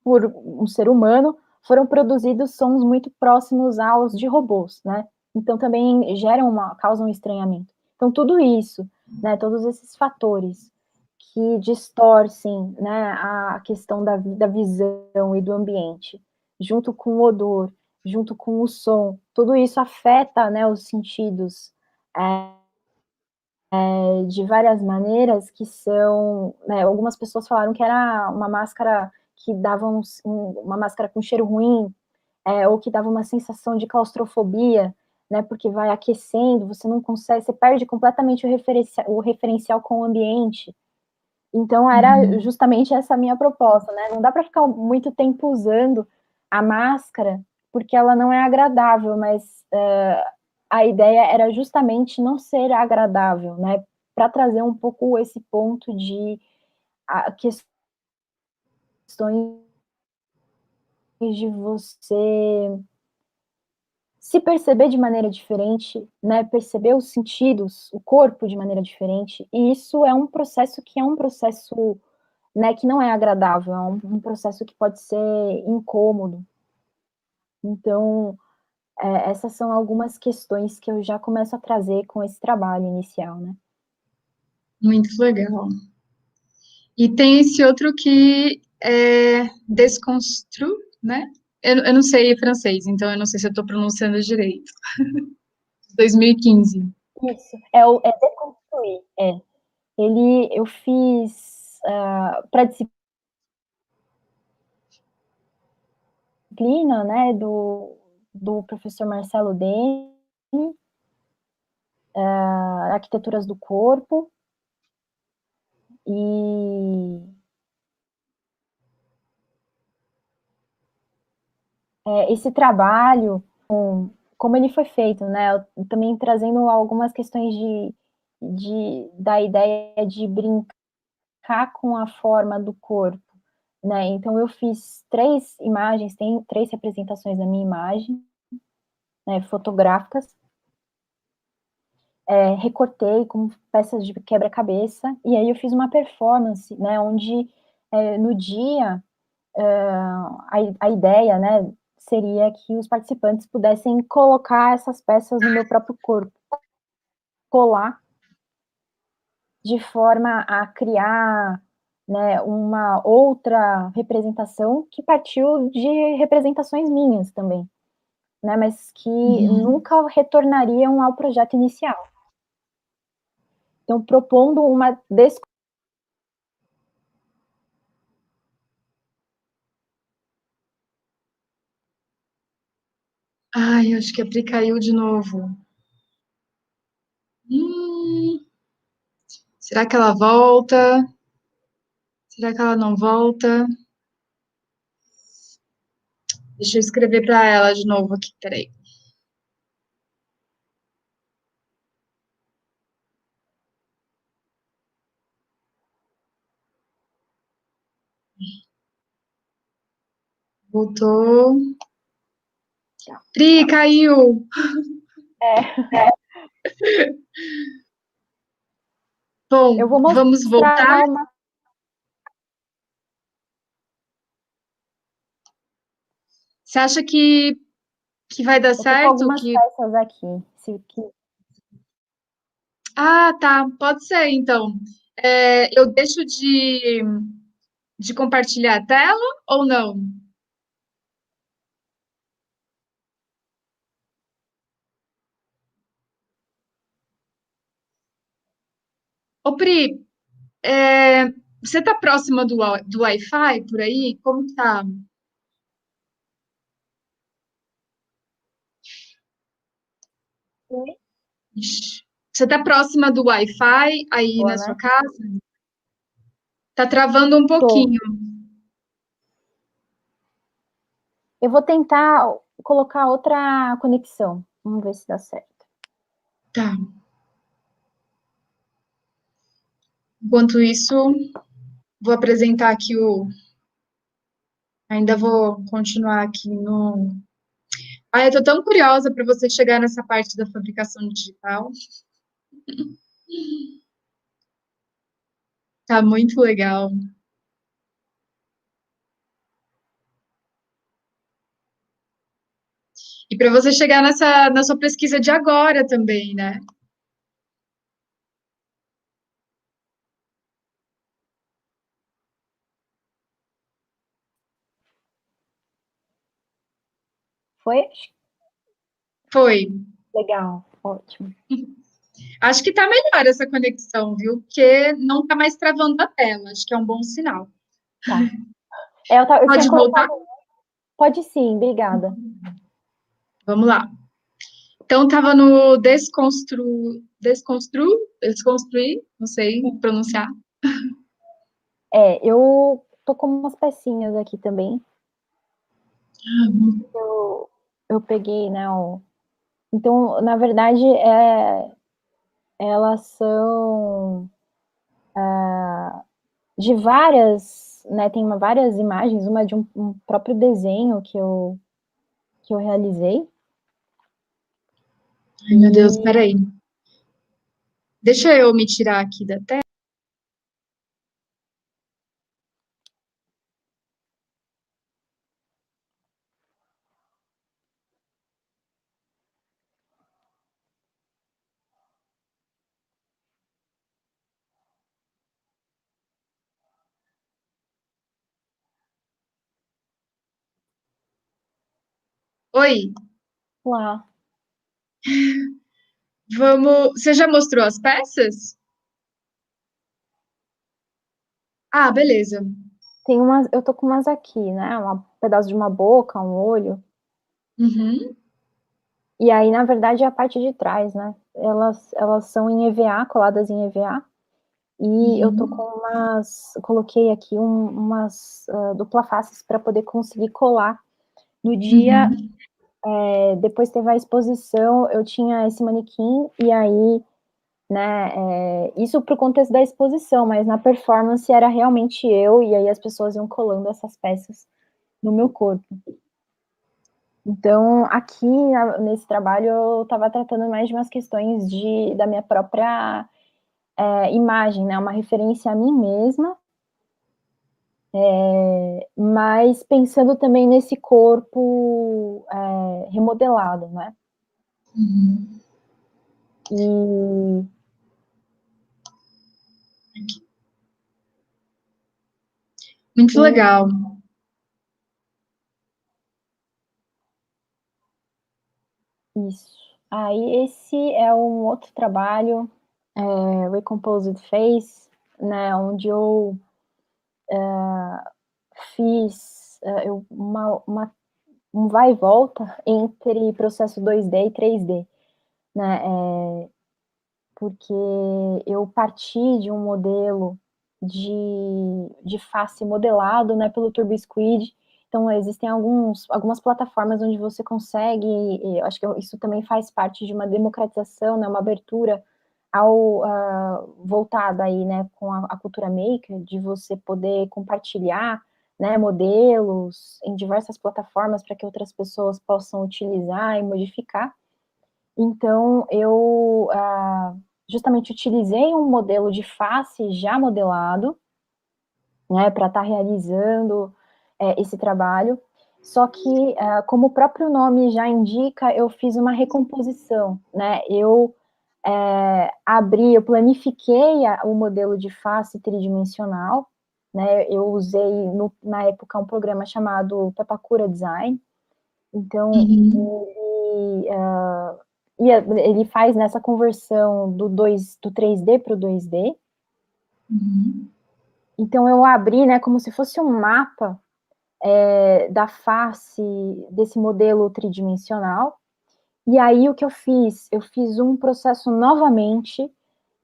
Speaker 2: por um ser humano, foram produzidos sons muito próximos aos de robôs, né? Então também causam um estranhamento. Então tudo isso, né, todos esses fatores que distorcem, né, a questão da visão e do ambiente, junto com o odor, junto com o som, tudo isso afeta, né, os sentidos de várias maneiras que são, né, algumas pessoas falaram que era uma máscara que dava uma máscara com cheiro ruim, ou que dava uma sensação de claustrofobia, né, porque vai aquecendo, você não consegue, você perde completamente o referencial com o ambiente. Então, era
Speaker 1: Uhum.
Speaker 2: justamente essa minha proposta, né? Não dá para ficar muito tempo usando a máscara, porque ela não é agradável, mas a ideia era justamente não ser agradável, né? Para trazer um pouco esse ponto de questões de você se perceber de maneira diferente, né? Perceber os sentidos, o corpo de maneira diferente. E isso é um processo né, que não é agradável, é um processo que pode ser incômodo. Então, essas são algumas questões que eu já começo a trazer com esse trabalho inicial, né?
Speaker 1: Muito legal. E tem esse outro que é desconstru, né? Eu não sei francês, então eu não sei se eu estou pronunciando direito. 2015.
Speaker 2: Isso, é deconstruir, eu fiz para disciplina, né, do professor Marcelo Dene, Arquiteturas do Corpo, e esse trabalho, como ele foi feito, né, também trazendo algumas questões da ideia de brincar com a forma do corpo, né, então eu fiz 3 imagens, tem 3 representações da minha imagem, né, fotográficas, recortei com peças de quebra-cabeça, e aí eu fiz uma performance, né, onde no dia a ideia, né, seria que os participantes pudessem colocar essas peças no meu próprio corpo, colar, de forma a criar, né, uma outra representação que partiu de representações minhas também, né, mas que
Speaker 1: Uhum.
Speaker 2: nunca retornariam ao projeto inicial. Então, propondo uma
Speaker 1: Ai, acho que a Pri caiu de novo. Hum, será que ela volta? Será que ela não volta? Deixa eu escrever para ela de novo aqui, peraí. Voltou. Pri, caiu! Bom,
Speaker 2: eu vou
Speaker 1: vamos voltar?
Speaker 2: mostrar uma.
Speaker 1: Você acha que vai dar
Speaker 2: Eu tô com
Speaker 1: certo?
Speaker 2: algumas peças aqui.
Speaker 1: Ah, tá, pode ser, então. Eu deixo de compartilhar a tela ou não? Ô, Pri, você tá próxima do Wi-Fi por aí? Como que tá?
Speaker 2: Oi?
Speaker 1: Ixi. Você tá próxima do Wi-Fi aí
Speaker 2: Boa,
Speaker 1: na sua
Speaker 2: né?
Speaker 1: casa? Tá travando um
Speaker 2: Tô.
Speaker 1: pouquinho.
Speaker 2: Eu vou tentar colocar outra conexão. Vamos ver se dá certo.
Speaker 1: Tá. Enquanto isso, vou apresentar aqui o. Ainda vou continuar aqui no. Ah, eu tô tão curiosa para você chegar nessa parte da fabricação digital. Tá muito legal. E para você chegar na sua pesquisa de agora também, né?
Speaker 2: Foi?
Speaker 1: Foi.
Speaker 2: Legal, ótimo.
Speaker 1: Acho que tá melhor essa conexão, viu? Porque não tá mais travando a tela. Acho que é um bom sinal.
Speaker 2: Tá. Eu tinha
Speaker 1: Pode voltar?
Speaker 2: colocado. Pode sim, obrigada.
Speaker 1: Vamos lá. Então, tava no desconstruir, não sei pronunciar.
Speaker 2: Eu tô com umas pecinhas aqui também. Eu peguei, né? Então, na verdade, elas são de várias, né? Tem várias imagens, uma de um próprio desenho que eu realizei.
Speaker 1: Ai, meu Deus, peraí. Deixa eu me tirar aqui da tela. Oi,
Speaker 2: Lá.
Speaker 1: vamos. Você já mostrou as peças? Ah, beleza.
Speaker 2: Eu tô com umas aqui, né? Um pedaço de uma boca, um olho.
Speaker 1: Uhum,
Speaker 2: E aí, na verdade, é a parte de trás, né? Elas são em EVA, coladas em EVA. E eu tô com
Speaker 1: uhum,
Speaker 2: coloquei aqui umas dupla faces para poder conseguir colar. No dia,
Speaker 1: uhum,
Speaker 2: depois teve a exposição, eu tinha esse manequim, e aí, né, isso pro contexto da exposição, mas na performance era realmente eu, e aí as pessoas iam colando essas peças no meu corpo. Então, aqui nesse trabalho, eu estava tratando mais de umas questões da minha própria imagem, né? Uma referência a mim mesma, mas pensando também nesse corpo remodelado, né?
Speaker 1: uhum.
Speaker 2: E
Speaker 1: Muito legal.
Speaker 2: isso. Aí esse é um outro trabalho, Recomposed Face, né? Onde eu fiz um vai e volta entre processo 2D e 3D, né? Porque eu parti de um modelo de face modelado, né, pelo TurboSquid. Então, existem algumas plataformas onde você consegue, e eu acho que isso também faz parte de uma democratização, né, uma abertura voltada aí, né, com a cultura maker, de você poder compartilhar, né, modelos em diversas plataformas para que outras pessoas possam utilizar e modificar. Então, eu justamente utilizei um modelo de face já modelado, né, para estar realizando esse trabalho. Só que, como o próprio nome já indica, eu fiz uma recomposição, né? Eu planifiquei o modelo de face tridimensional, né? Eu usei na época um programa chamado Pepakura Design. Então,
Speaker 1: Uhum,
Speaker 2: ele faz nessa conversão do 3D para o 2D,
Speaker 1: Uhum.
Speaker 2: Então, eu abri, né, como se fosse um mapa da face desse modelo tridimensional. E aí, o que eu fiz? Eu fiz um processo novamente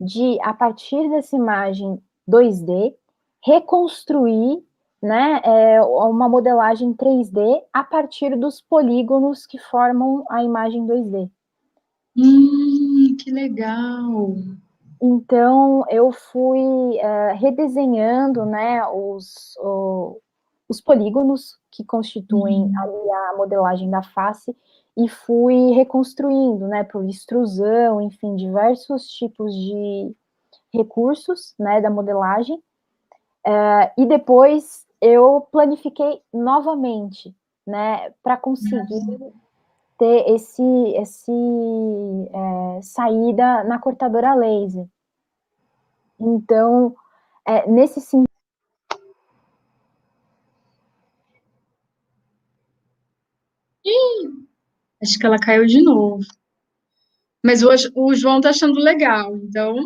Speaker 2: de, a partir dessa imagem 2D, reconstruir, né, uma modelagem 3D a partir dos polígonos que formam a imagem 2D.
Speaker 1: Que legal.
Speaker 2: Então, eu fui redesenhando, né, os polígonos que constituem ali a modelagem da face e fui reconstruindo, né, por extrusão, enfim, diversos tipos de recursos, né, da modelagem. E depois eu planifiquei novamente, né, para conseguir ter esse saída na cortadora laser. Então, nesse sentido.
Speaker 1: Acho que ela caiu de novo. Mas o João tá achando legal, então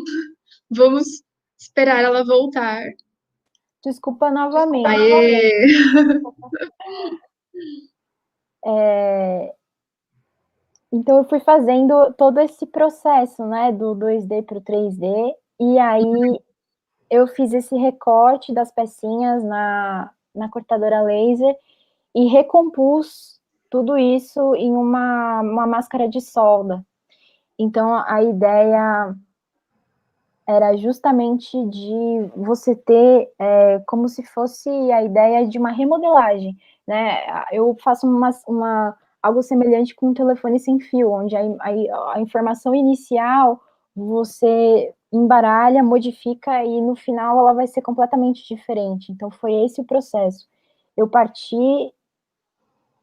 Speaker 1: vamos esperar ela voltar.
Speaker 2: Desculpa novamente.
Speaker 1: Aê!
Speaker 2: Então, eu fui fazendo todo esse processo, né, do 2D para o 3D, e aí eu fiz esse recorte das pecinhas na cortadora laser e recompus tudo isso em uma máscara de solda. Então, a ideia era justamente de você ter como se fosse a ideia de uma remodelagem, né? Eu faço algo semelhante com um telefone sem fio, onde a informação inicial você embaralha, modifica e no final ela vai ser completamente diferente. Então foi esse o processo. Eu parti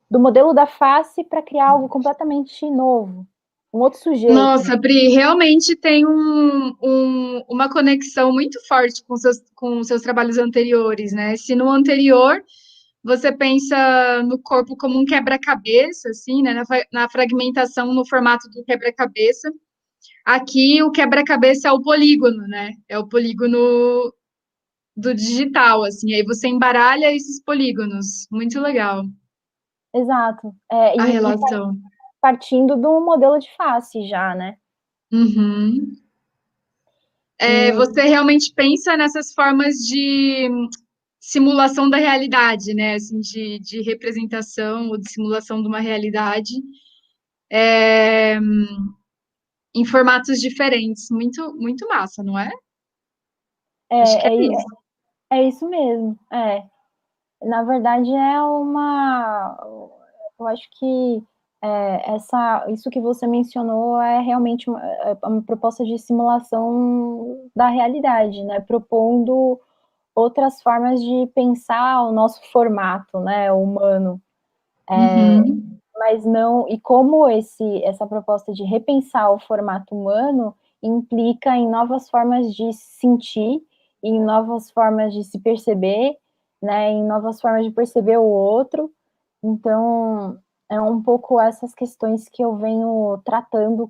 Speaker 2: do modelo da face para criar algo completamente novo, um outro sujeito.
Speaker 1: Nossa, Bri, realmente tem uma conexão muito forte com os seus trabalhos anteriores, né? Se no anterior você pensa no corpo como um quebra-cabeça, assim, né? Na fragmentação no formato do quebra-cabeça, aqui o quebra-cabeça é o polígono, né? É o polígono do digital, assim. Aí você embaralha esses polígonos. Muito legal
Speaker 2: Exato.
Speaker 1: a
Speaker 2: E
Speaker 1: relação.
Speaker 2: partindo do modelo de face já, né?
Speaker 1: Uhum.
Speaker 2: E
Speaker 1: Você realmente pensa nessas formas de simulação da realidade, né? Assim, de representação ou de simulação de uma realidade em formatos diferentes. Muito, muito massa, não é? Acho que
Speaker 2: é,
Speaker 1: é
Speaker 2: é,
Speaker 1: isso.
Speaker 2: é isso mesmo. Na verdade, eu acho que isso que você mencionou é realmente uma proposta de simulação da realidade, né? Propondo outras formas de pensar o nosso formato, né, humano.
Speaker 1: Uhum.
Speaker 2: Mas não, e como essa proposta de repensar o formato humano implica em novas formas de se sentir, em novas formas de se perceber, né, em novas formas de perceber o outro. Então, é um pouco essas questões que eu venho tratando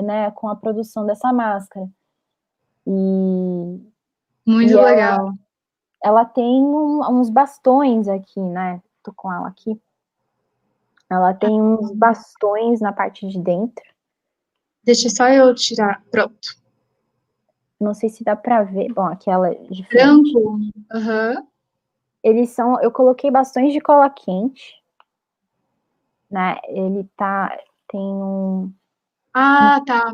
Speaker 2: né, com a produção dessa máscara. E,
Speaker 1: Muito
Speaker 2: e
Speaker 1: legal.
Speaker 2: ela tem uns bastões aqui, né? Tô com ela aqui. Ela tem uns bastões na parte de dentro.
Speaker 1: Deixa só eu tirar. Pronto.
Speaker 2: Não sei se dá para ver. Bom, aqui ela é de frente.
Speaker 1: Branco. Aham.
Speaker 2: Eu coloquei bastões de cola quente, né? Tem
Speaker 1: Ah, tá.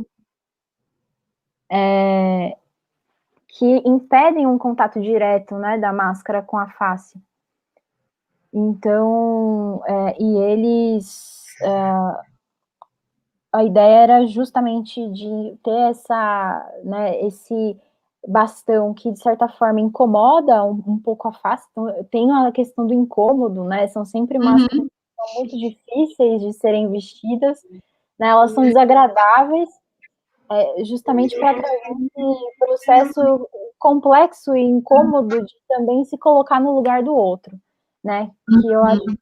Speaker 2: que impedem um contato direto, né, da máscara com a face. Então, a ideia era justamente de ter né, esse bastão que, de certa forma, incomoda um pouco a face. Então, tem a questão do incômodo, né? São sempre máscaras
Speaker 1: Uhum.
Speaker 2: que são muito difíceis de serem vestidas, né? Elas são desagradáveis, justamente para trazer esse processo complexo e incômodo de também se colocar no lugar do outro, né? Que eu acho que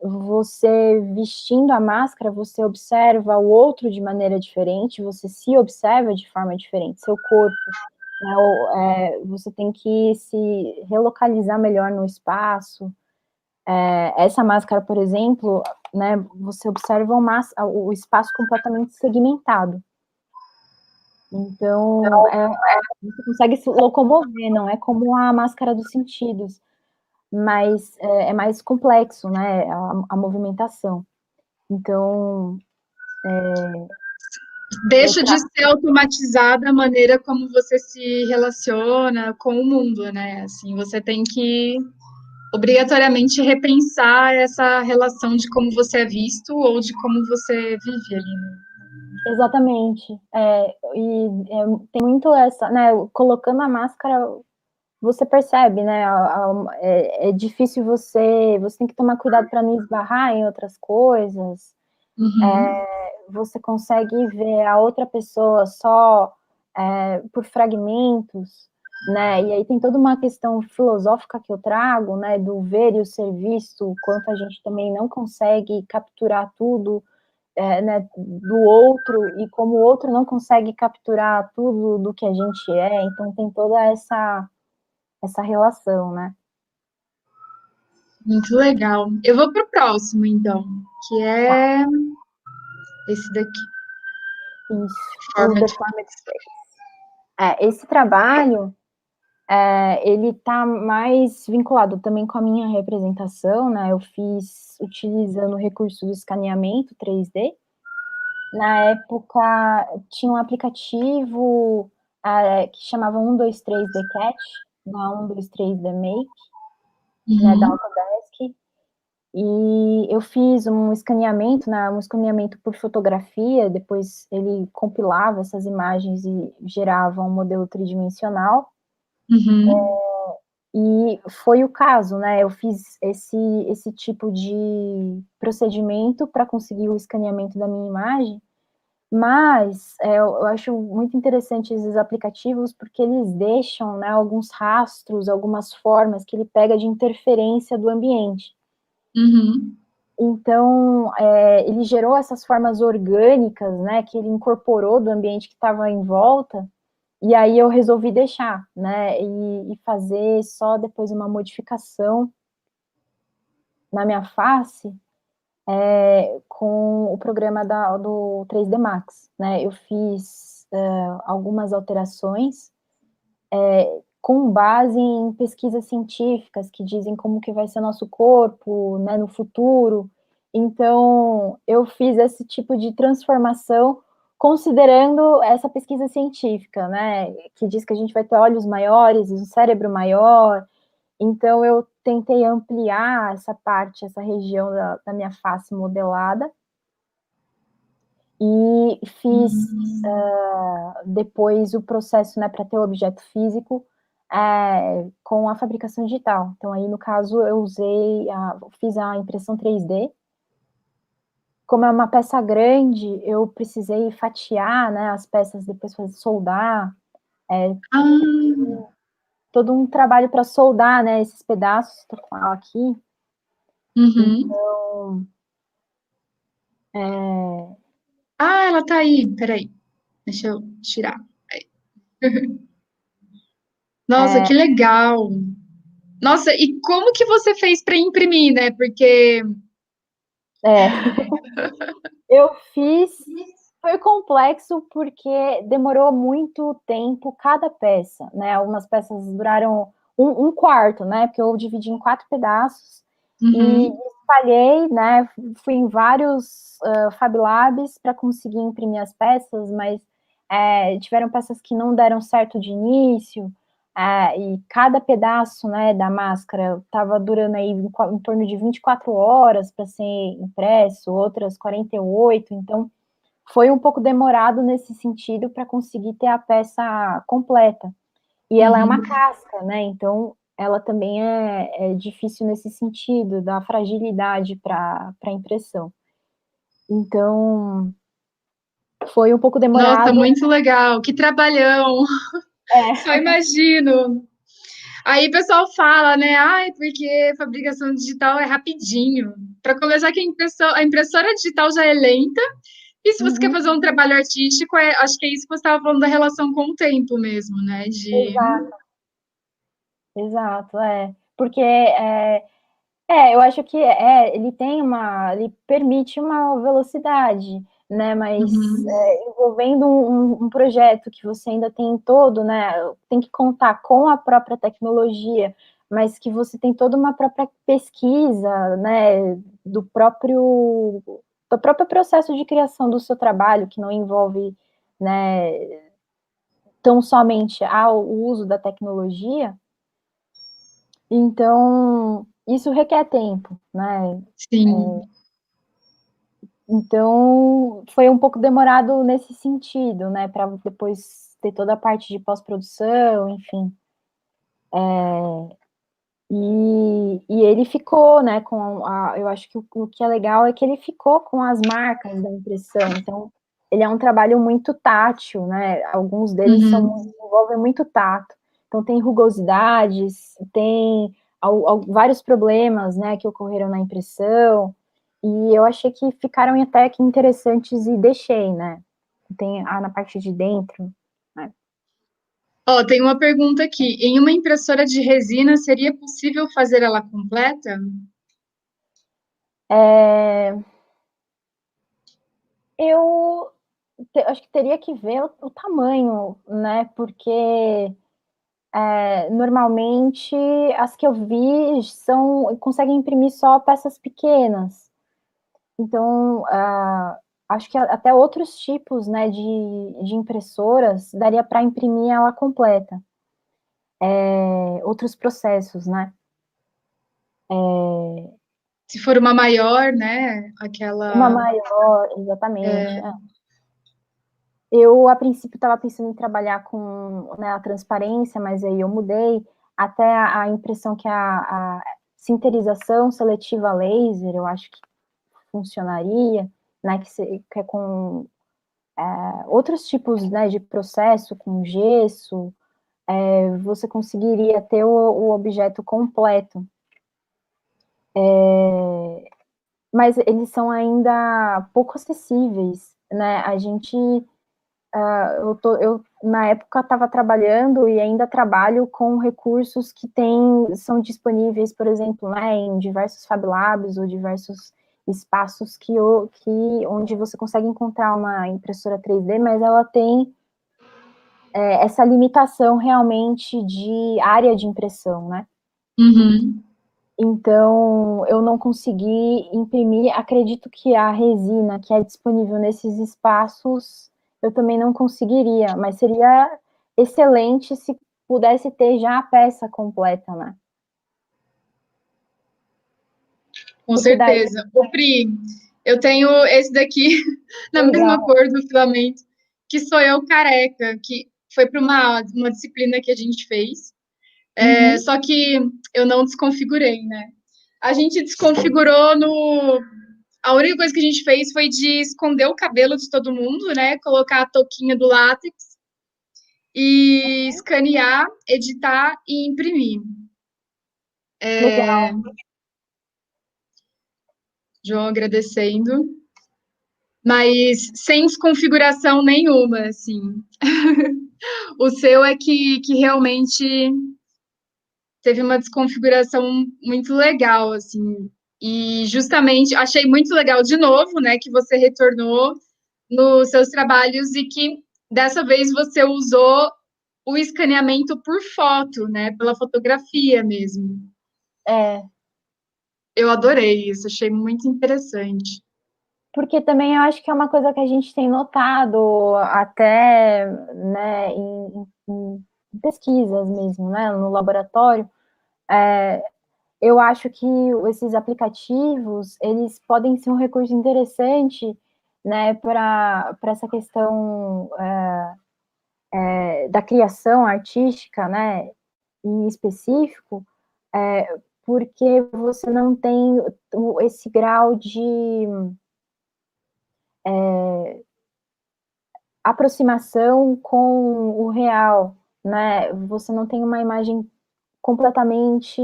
Speaker 2: você vestindo a máscara, você observa o outro de maneira diferente, você se observa de forma diferente, seu corpo, né, você tem que se relocalizar melhor no espaço. Essa máscara, por exemplo, né, você observa o espaço completamente segmentado. Então, você consegue se locomover, não é como a máscara dos sentidos, mas é mais complexo, né, a movimentação. Então,
Speaker 1: Deixa de ser automatizada a maneira como você se relaciona com o mundo, né? Assim, você tem que obrigatoriamente repensar essa relação de como você é visto ou de como você vive ali, né?
Speaker 2: exatamente. Tem muito essa, né, colocando a máscara, você percebe, né, é difícil você tem que tomar cuidado para não esbarrar em outras coisas,
Speaker 1: Uhum.
Speaker 2: você consegue ver a outra pessoa só por fragmentos, né? E aí tem toda uma questão filosófica que eu trago, né? Do ver e o ser visto, o quanto a gente também não consegue capturar tudo, né, do outro, e como o outro não consegue capturar tudo do que a gente é, então tem toda essa relação, né?
Speaker 1: Muito legal. Eu vou pro próximo, então, que
Speaker 2: Tá,
Speaker 1: é esse daqui,
Speaker 2: isso, o
Speaker 1: forma de
Speaker 2: Deformed Space. Esse trabalho, ele está mais vinculado também com a minha representação, né? Eu fiz utilizando o recurso do escaneamento 3D. Na época, tinha um aplicativo que chamava 123D Catch, da 123D Make, né, da
Speaker 1: Uhum,
Speaker 2: Autodesk, e eu fiz um escaneamento, né, um escaneamento por fotografia, depois ele compilava essas imagens e gerava um modelo tridimensional.
Speaker 1: uhum,
Speaker 2: E foi o caso, né? Eu fiz esse tipo de procedimento para conseguir o escaneamento da minha imagem, mas eu acho muito interessante esses aplicativos porque eles deixam, né, alguns rastros, algumas formas que ele pega de interferência do ambiente.
Speaker 1: uhum.
Speaker 2: Então, ele gerou essas formas orgânicas, né, que ele incorporou do ambiente que estava em volta, e aí eu resolvi deixar, né, e fazer só depois uma modificação na minha face com o programa do 3D Max, né, eu fiz algumas alterações com base em pesquisas científicas que dizem como que vai ser nosso corpo, né, no futuro. Então, eu fiz esse tipo de transformação considerando essa pesquisa científica, né, que diz que a gente vai ter olhos maiores e um cérebro maior. Então, eu tentei ampliar essa parte, essa região da minha face modelada e fiz depois o processo, né, para ter o objeto físico com a fabricação digital. Então, aí, no caso, fiz a impressão 3D. Como é uma peça grande, eu precisei fatiar, né, as peças, depois fazer soldar,
Speaker 1: Ah,
Speaker 2: todo um trabalho para soldar, né, esses pedaços, estou com ela aqui.
Speaker 1: uhum.
Speaker 2: Então,
Speaker 1: Ah, ela tá aí. Peraí. Deixa eu tirar. Aí. Nossa, que legal. Nossa, e como que você fez para imprimir, né? Porque.
Speaker 2: é, eu fiz, foi complexo porque demorou muito tempo cada peça, né? Algumas peças duraram um quarto, né? Porque eu dividi em 4 pedaços e
Speaker 1: Uhum,
Speaker 2: espalhei, né? Fui em vários Fab Labs para conseguir imprimir as peças, mas tiveram peças que não deram certo de início. E cada pedaço, né, da máscara estava durando aí em torno de 24 horas para ser impresso, outras 48, então foi um pouco demorado nesse sentido para conseguir ter a peça completa. E ela é uma
Speaker 1: uhum.
Speaker 2: casca, né? Então ela também é difícil nesse sentido, da fragilidade para impressão. Então foi um pouco
Speaker 1: Nossa,
Speaker 2: demorado.
Speaker 1: muito legal. Que trabalhão.
Speaker 2: É,
Speaker 1: Só imagino. Aí o pessoal fala, né? Ai, porque fabricação digital é rapidinho. Para começar, que a impressora digital já é lenta. E se você quer
Speaker 2: Uhum,
Speaker 1: fazer um trabalho artístico, acho que é isso que você estava falando da relação com o tempo mesmo, né?
Speaker 2: exato, exato, porque eu acho que ele permite uma velocidade, né? Mas
Speaker 1: Uhum,
Speaker 2: envolvendo um projeto que você ainda tem todo, né? Tem que contar com a própria tecnologia, mas que você tem toda uma própria pesquisa, né? Do próprio processo de criação do seu trabalho, que não envolve, né? Tão somente o uso da tecnologia. Então, isso requer tempo, né?
Speaker 1: sim.
Speaker 2: Então, foi um pouco demorado nesse sentido, né? Para depois ter toda a parte de pós-produção, enfim. E ele ficou, né? Eu acho que o que é legal é que ele ficou com as marcas da impressão. Então, ele é um trabalho muito tátil, né? Alguns deles
Speaker 1: Uhum.
Speaker 2: envolvem muito tato. Então, tem rugosidades, tem vários problemas, né? Que ocorreram na impressão. E eu achei que ficaram até que interessantes e deixei, né? Tem na parte de dentro, né?
Speaker 1: Ó, tem uma pergunta aqui. Em uma impressora de resina, seria possível fazer ela completa?
Speaker 2: É, eu acho que teria que ver o tamanho, né? Porque normalmente as que eu vi conseguem imprimir só peças pequenas. Então, acho que até outros tipos, né, de impressoras daria para imprimir ela completa. Outros processos, né?
Speaker 1: Se for uma maior, né?
Speaker 2: Uma
Speaker 1: Aquela.
Speaker 2: maior, exatamente.
Speaker 1: É,
Speaker 2: Eu, a princípio, estava pensando em trabalhar com, né, a transparência, mas aí eu mudei até a impressão que a sinterização seletiva laser, eu acho que funcionaria, né, que é com outros tipos, né, de processo, com gesso, você conseguiria ter o objeto completo. Mas eles são ainda pouco acessíveis, né? Eu na época estava trabalhando e ainda trabalho com recursos que são disponíveis, por exemplo, né, em diversos Fab Labs ou diversos espaços onde você consegue encontrar uma impressora 3D, mas ela tem essa limitação realmente de área de impressão, né?
Speaker 1: uhum.
Speaker 2: Então, eu não consegui imprimir. Acredito que a resina que é disponível nesses espaços, eu também não conseguiria, mas seria excelente se pudesse ter já a peça completa, né?
Speaker 1: Com
Speaker 2: Porque daí,
Speaker 1: certeza. Ô, Pri, eu tenho esse daqui na mesma
Speaker 2: legal.
Speaker 1: cor do filamento, que sou eu careca, que foi para uma disciplina que a gente fez.
Speaker 2: Uhum.
Speaker 1: Só que eu não desconfigurei, né? A gente desconfigurou no. A única coisa que a gente fez foi de esconder o cabelo de todo mundo, né? Colocar a touquinha do látex e escanear, editar e imprimir.
Speaker 2: Legal.
Speaker 1: João agradecendo, mas sem desconfiguração nenhuma, assim. O seu é que realmente teve uma desconfiguração muito legal, assim. E justamente achei muito legal de novo, né, que você retornou nos seus trabalhos e que dessa vez você usou o escaneamento por foto, né, pela fotografia mesmo.
Speaker 2: É,
Speaker 1: Eu adorei isso, achei muito interessante.
Speaker 2: porque também eu acho que é uma coisa que a gente tem notado até, né, em pesquisas mesmo, né, no laboratório. Eu acho que esses aplicativos, eles podem ser um recurso interessante, né, para essa questão da criação artística, né, em específico, porque você não tem esse grau de aproximação com o real, né, você não tem uma imagem completamente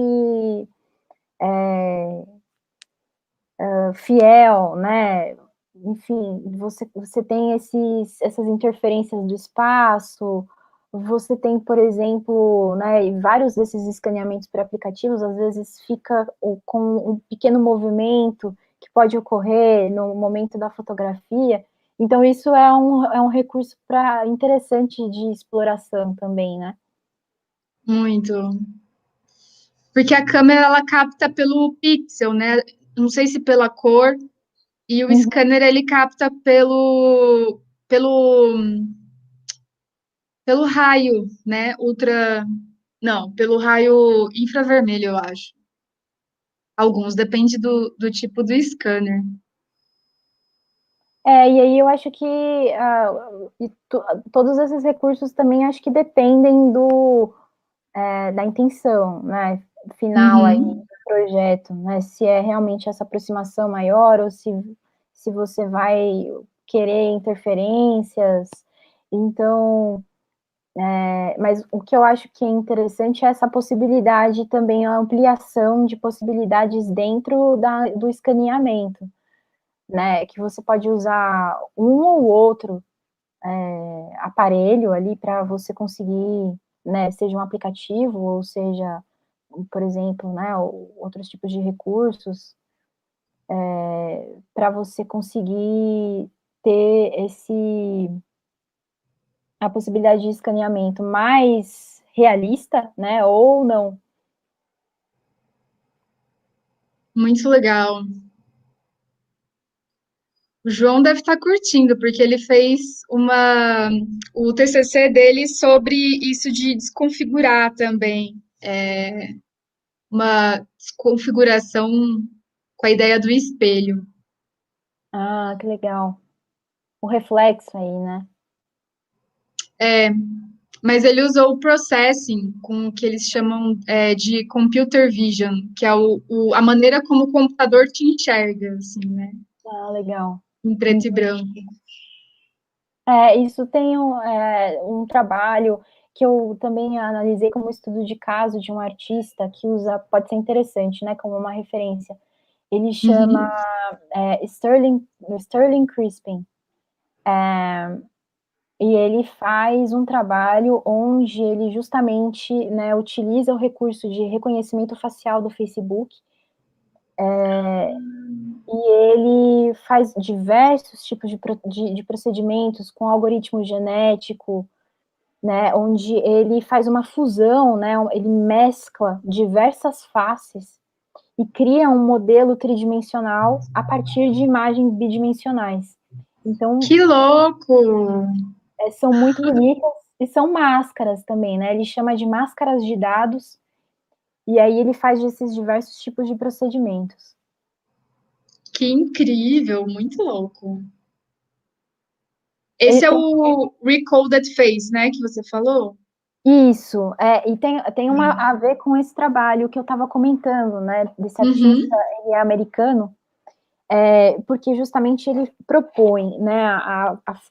Speaker 2: fiel, né? Enfim, você tem essas interferências do espaço, você tem, por exemplo, né, vários desses escaneamentos por aplicativos, às vezes fica com um pequeno movimento que pode ocorrer no momento da fotografia. Então, isso é um recurso interessante de exploração também, né?
Speaker 1: Muito. Porque a câmera ela capta pelo pixel, né? Não sei se pela cor, e o
Speaker 2: Uhum.
Speaker 1: scanner ele capta pelo raio, né? Não, pelo raio infravermelho, eu acho. Alguns, depende do tipo do scanner.
Speaker 2: E aí eu acho que todos esses recursos também acho que dependem da intenção, né, final aí
Speaker 1: Uhum.
Speaker 2: do projeto, né, se é realmente essa aproximação maior ou se você vai querer interferências. Então, mas o que eu acho que é interessante é essa possibilidade também, a ampliação de possibilidades dentro do escaneamento, né, que você pode usar um ou outro aparelho ali para você conseguir, né, seja um aplicativo ou seja, por exemplo, né, outros tipos de recursos, para você conseguir ter a possibilidade de escaneamento mais realista, né, ou não.
Speaker 1: Muito legal. O João deve estar curtindo, porque ele fez o TCC dele sobre isso de desconfigurar também. Uma desconfiguração com a ideia do espelho.
Speaker 2: Ah, que legal. O reflexo aí, né?
Speaker 1: Mas ele usou o processing, com o que eles chamam de computer vision, que é a maneira como o computador te enxerga, assim, né?
Speaker 2: Ah, legal.
Speaker 1: Em preto e branco.
Speaker 2: Isso tem um trabalho que eu também analisei como estudo de caso de um artista que pode ser interessante, né, como uma referência. Ele chama
Speaker 1: Uhum.
Speaker 2: Sterling Crispin. E ele faz um trabalho onde ele justamente, né, utiliza o recurso de reconhecimento facial do Facebook, e ele faz diversos tipos de procedimentos com algoritmo genético, né, onde ele faz uma fusão, né, ele mescla diversas faces e cria um modelo tridimensional a partir de imagens bidimensionais. Então,
Speaker 1: Que louco!
Speaker 2: são muito bonitas e são máscaras também, né? Ele chama de máscaras de dados e aí ele faz esses diversos tipos de procedimentos.
Speaker 1: Que incrível! Muito louco.
Speaker 2: E-
Speaker 1: Esse é o Recoded Face, né, que você falou?
Speaker 2: Isso, e tem uma a ver com esse trabalho que eu estava comentando, né? Desse artista,
Speaker 1: Uhum.
Speaker 2: ele é americano, porque justamente ele propõe, né,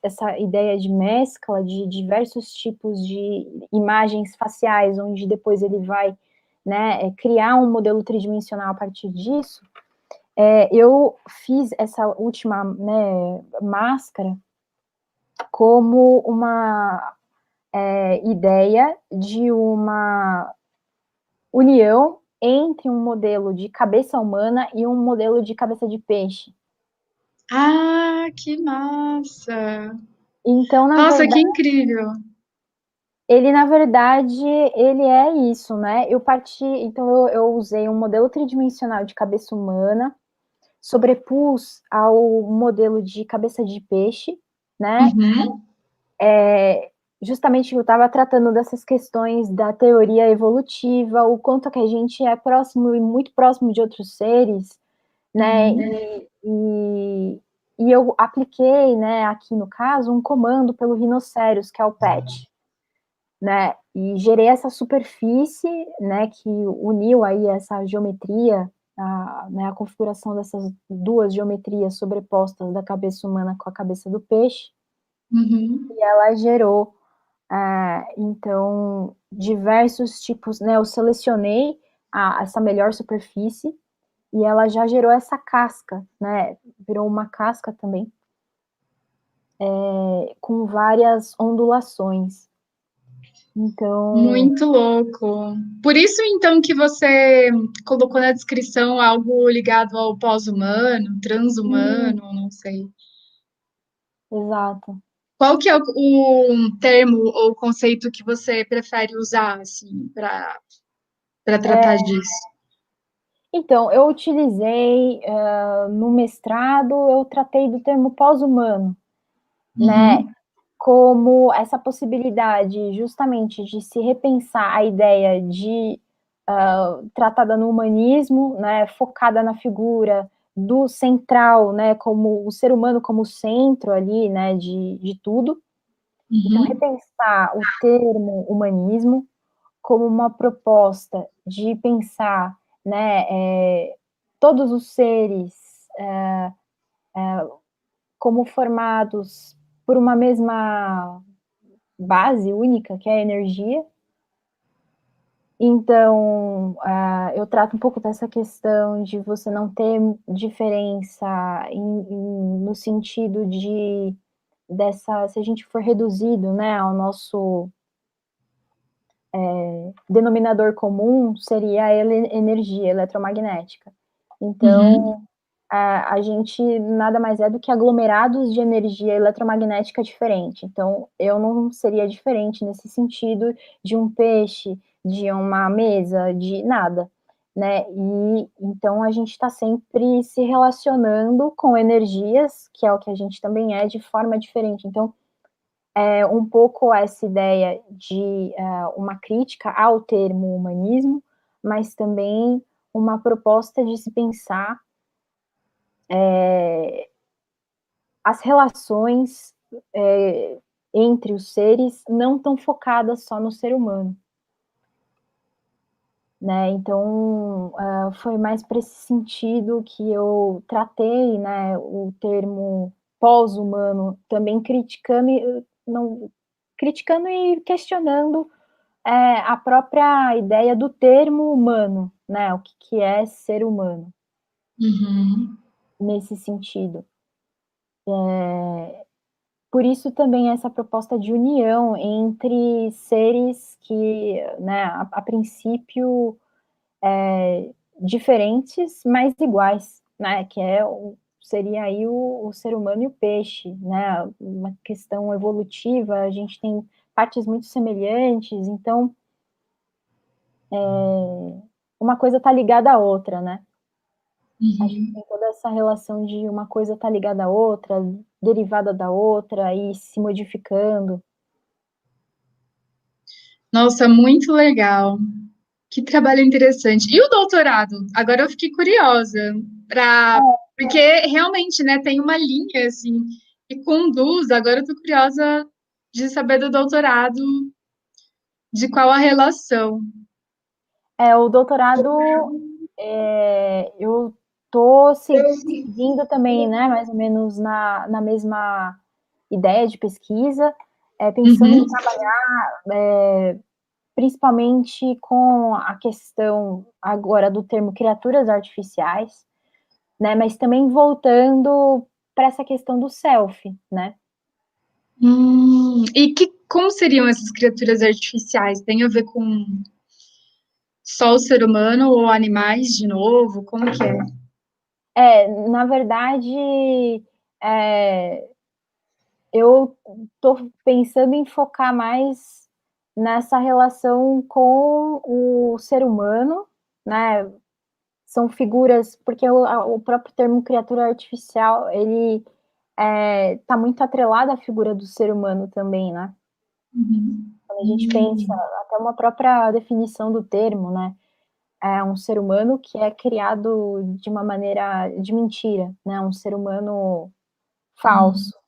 Speaker 2: essa ideia de mescla de diversos tipos de imagens faciais, onde depois ele vai, né, criar um modelo tridimensional a partir disso. Eu fiz essa última, né, máscara como uma ideia de uma união entre um modelo de cabeça humana e um modelo de cabeça de peixe.
Speaker 1: Ah, que massa!
Speaker 2: Então,
Speaker 1: Nossa, que incrível!
Speaker 2: na verdade, ele é isso, né? Então eu usei um modelo tridimensional de cabeça humana, sobrepus ao modelo de cabeça de peixe, né?
Speaker 1: Uhum.
Speaker 2: Justamente eu estava tratando dessas questões da teoria evolutiva, o quanto que a gente é próximo e muito próximo de outros seres, né?
Speaker 1: Uhum.
Speaker 2: E eu apliquei, né, aqui no caso, um comando pelo Rhinoceros, que é o PET, né? E gerei essa superfície, né, que uniu aí essa geometria, né, a configuração dessas duas geometrias sobrepostas da cabeça humana com a cabeça do peixe,
Speaker 1: Uhum.
Speaker 2: e ela gerou Então, diversos tipos, né? Eu selecionei essa melhor superfície e ela já gerou essa casca, né? Virou uma casca também, com várias ondulações. Então,
Speaker 1: Muito louco. Por isso, então, que você colocou na descrição algo ligado ao pós-humano, transhumano, não sei.
Speaker 2: exato.
Speaker 1: Qual que é o termo ou conceito que você prefere usar, assim, para tratar disso?
Speaker 2: Então, eu utilizei, no mestrado, eu tratei do termo pós-humano, né?
Speaker 1: Uhum,
Speaker 2: Como essa possibilidade justamente de se repensar a ideia de tratada no humanismo, né, focada na figura do central, né, como o ser humano como centro ali, né, de tudo. Então,
Speaker 1: uhum,
Speaker 2: repensar o termo humanismo como uma proposta de pensar, né, todos os seres como formados por uma mesma base única, que é a energia. Então, eu trato um pouco dessa questão de você não ter diferença no sentido de se a gente for reduzido, né, ao nosso denominador comum, seria a energia eletromagnética.
Speaker 1: uhum,
Speaker 2: Então, a gente nada mais é do que aglomerados de energia eletromagnética diferente. Então, eu não seria diferente nesse sentido de um peixe, de uma mesa, de nada, né? E então a gente está sempre se relacionando com energias, que é o que a gente também é, de forma diferente. Então, um pouco essa ideia de uma crítica ao termo humanismo, mas também uma proposta de se pensar as relações entre os seres não tão focadas só no ser humano, né? Então, foi mais para esse sentido que eu tratei, né, o termo pós-humano, também criticando e questionando a própria ideia do termo humano, né? O que, que é ser humano
Speaker 1: uhum.
Speaker 2: nesse sentido. Por isso também essa proposta de união entre seres que, né, a princípio, diferentes, mas iguais, né, que seria aí o ser humano e o peixe, né, uma questão evolutiva, a gente tem partes muito semelhantes, então uma coisa está ligada à outra, né? Acho que tem toda essa relação de uma coisa estar ligada à outra, derivada da outra e se modificando.
Speaker 1: Nossa, muito legal. Que trabalho interessante. E o doutorado? Agora eu fiquei curiosa, porque realmente, né, tem uma linha assim que conduz. Agora eu tô curiosa de saber do doutorado, de qual a relação.
Speaker 2: O doutorado, eu estou seguindo também, né, mais ou menos na mesma ideia de pesquisa, pensando em
Speaker 1: Uhum,
Speaker 2: trabalhar principalmente com a questão agora do termo criaturas artificiais, né, mas também voltando para essa questão do self, né?
Speaker 1: E como seriam essas criaturas artificiais? Tem a ver com só o ser humano ou animais de novo? Como que é?
Speaker 2: Na verdade, é, eu estou pensando em focar mais nessa relação com o ser humano, né? São figuras, porque o próprio termo criatura artificial, ele está muito atrelado à figura do ser humano também, né?
Speaker 1: Uhum.
Speaker 2: Quando a gente pensa, até uma própria definição do termo, né? É um ser humano que é criado de uma maneira de mentira, né? Um ser humano
Speaker 1: Uhum.
Speaker 2: falso.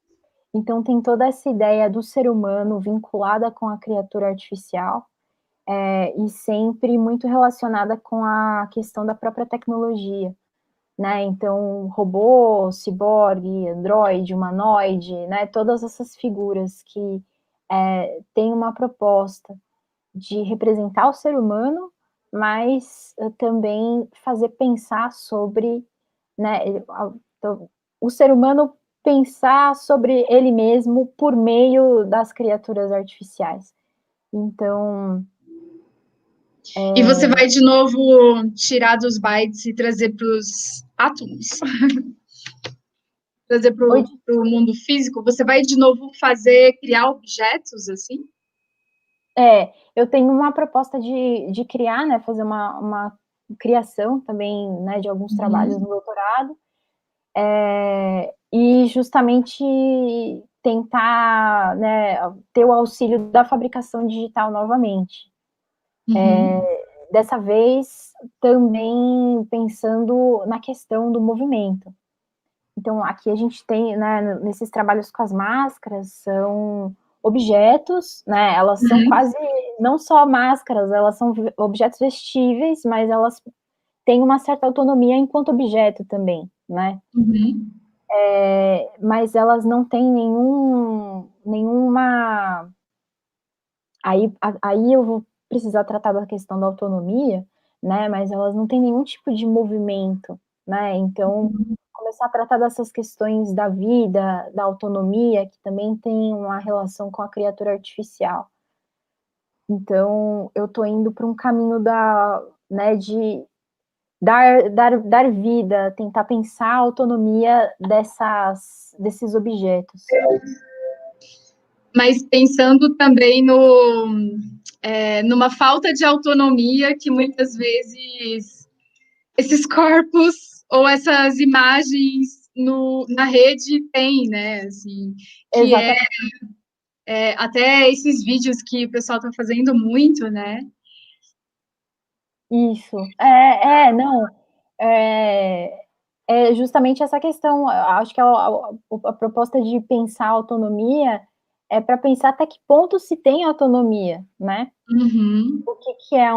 Speaker 2: Então tem toda essa ideia do ser humano vinculada com a criatura artificial, e sempre muito relacionada com a questão da própria tecnologia, né? Então, robô, ciborgue, androide, humanoide, né? Todas essas figuras que tem uma proposta de representar o ser humano, mas também fazer pensar sobre, né, o ser humano pensar sobre ele mesmo por meio das criaturas artificiais. Então...
Speaker 1: E você vai de novo tirar dos bytes e trazer para os átomos? Trazer para o mundo físico? Você vai de novo criar objetos, assim?
Speaker 2: Eu tenho uma proposta de criar, né, fazer uma criação também, né, de alguns trabalhos no doutorado, e justamente tentar, né, ter o auxílio da fabricação digital novamente. Dessa vez, também pensando na questão do movimento. Então, aqui a gente tem, né, nesses trabalhos com as máscaras, são objetos, né, elas são quase, não só máscaras, elas são objetos vestíveis, mas elas têm uma certa autonomia enquanto objeto também, né? Mas elas não têm nenhuma... Aí eu vou precisar tratar da questão da autonomia, né, mas elas não têm nenhum tipo de movimento, né, então começar a tratar dessas questões da vida, da autonomia, que também tem uma relação com a criatura artificial. Então, eu estou indo para um caminho né, de dar vida, tentar pensar a autonomia desses objetos.
Speaker 1: Mas pensando também numa falta de autonomia que muitas vezes esses corpos ou essas imagens na rede têm, né? Assim, que até esses vídeos que o pessoal está fazendo muito, né?
Speaker 2: Isso. Não. Justamente essa questão. Acho que a proposta de pensar a autonomia é para pensar até que ponto se tem autonomia, né? O que é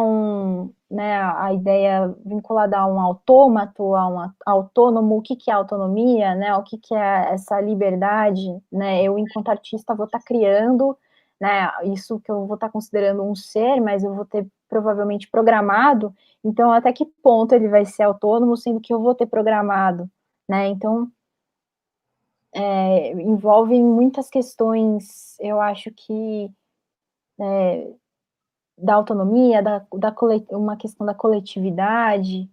Speaker 2: né, a ideia vinculada a um autômato, a um autônomo, o que é autonomia, né? O que é essa liberdade, né? Eu, enquanto artista, vou estar criando, né? Isso que eu vou estar considerando um ser, mas eu vou ter provavelmente programado. Então, até que ponto ele vai ser autônomo, sendo que eu vou ter programado, né? Então, envolve muitas questões, eu acho que da autonomia, uma questão da coletividade,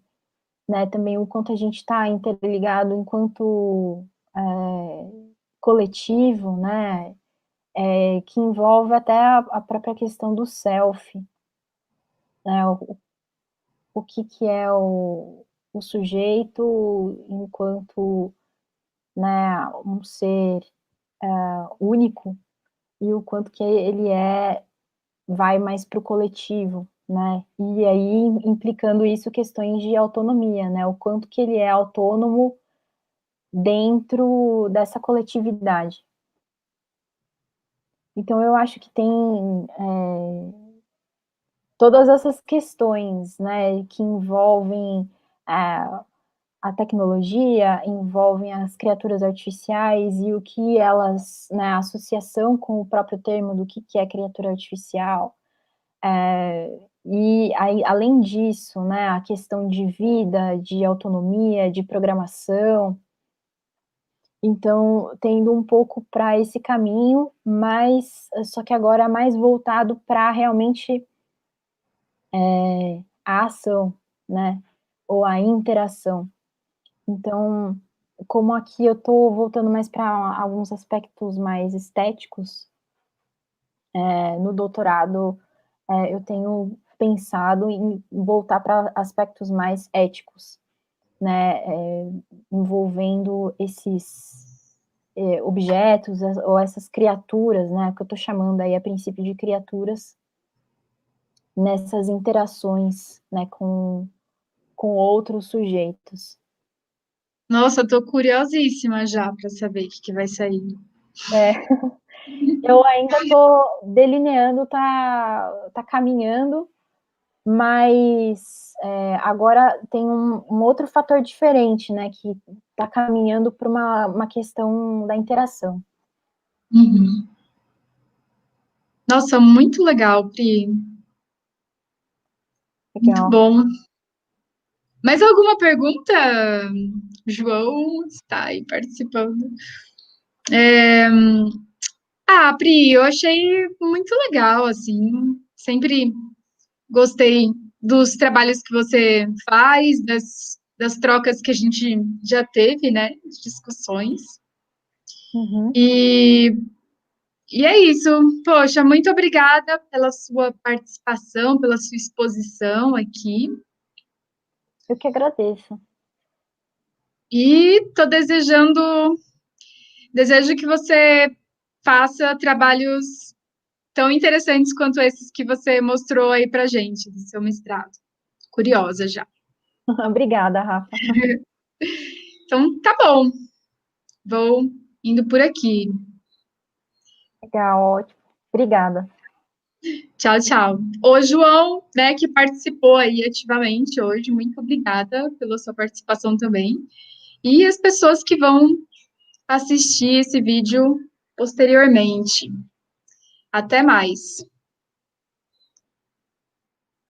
Speaker 2: né? Também o quanto a gente está interligado enquanto coletivo, né? Que envolve até a própria questão do self, né? O que é o sujeito enquanto, né, um ser único, e o quanto que ele vai mais para o coletivo, né? E aí, implicando isso, questões de autonomia, né? O quanto que ele é autônomo dentro dessa coletividade. Então, eu acho que tem todas essas questões, né, que envolvem a tecnologia, envolvem as criaturas artificiais e o que elas, né, a associação com o próprio termo do que é criatura artificial. E aí, além disso, né, a questão de vida, de autonomia, de programação. Então, tendo um pouco para esse caminho, mas só que agora mais voltado para realmente a ação, né, ou a interação. Então, como aqui eu estou voltando mais para alguns aspectos mais estéticos, no doutorado eu tenho pensado em voltar para aspectos mais éticos, né, envolvendo esses objetos ou essas criaturas, né, que eu estou chamando aí a princípio de criaturas, nessas interações, né, com outros sujeitos.
Speaker 1: Nossa, eu tô curiosíssima já para saber o que vai sair.
Speaker 2: Eu ainda estou delineando, tá caminhando, mas agora tem um outro fator diferente, né, que está caminhando para uma questão da interação.
Speaker 1: Nossa, muito legal, Pri. Muito
Speaker 2: Legal.
Speaker 1: bom. Mais alguma pergunta? João está aí participando. Pri, eu achei muito legal, assim. Sempre gostei dos trabalhos que você faz, das trocas que a gente já teve, né? De discussões.
Speaker 2: Uhum.
Speaker 1: E, e é isso. Poxa, muito obrigada pela sua participação, pela sua exposição aqui.
Speaker 2: Eu que agradeço.
Speaker 1: E estou desejo que você faça trabalhos tão interessantes quanto esses que você mostrou aí pra gente, do seu mestrado. Curiosa já.
Speaker 2: Obrigada, Rafa.
Speaker 1: Então, tá bom. Vou indo por aqui.
Speaker 2: Legal, ótimo. Obrigada.
Speaker 1: Tchau, tchau. Ô, João, né, que participou aí ativamente hoje, muito obrigada pela sua participação também. E as pessoas que vão assistir esse vídeo posteriormente. Até mais.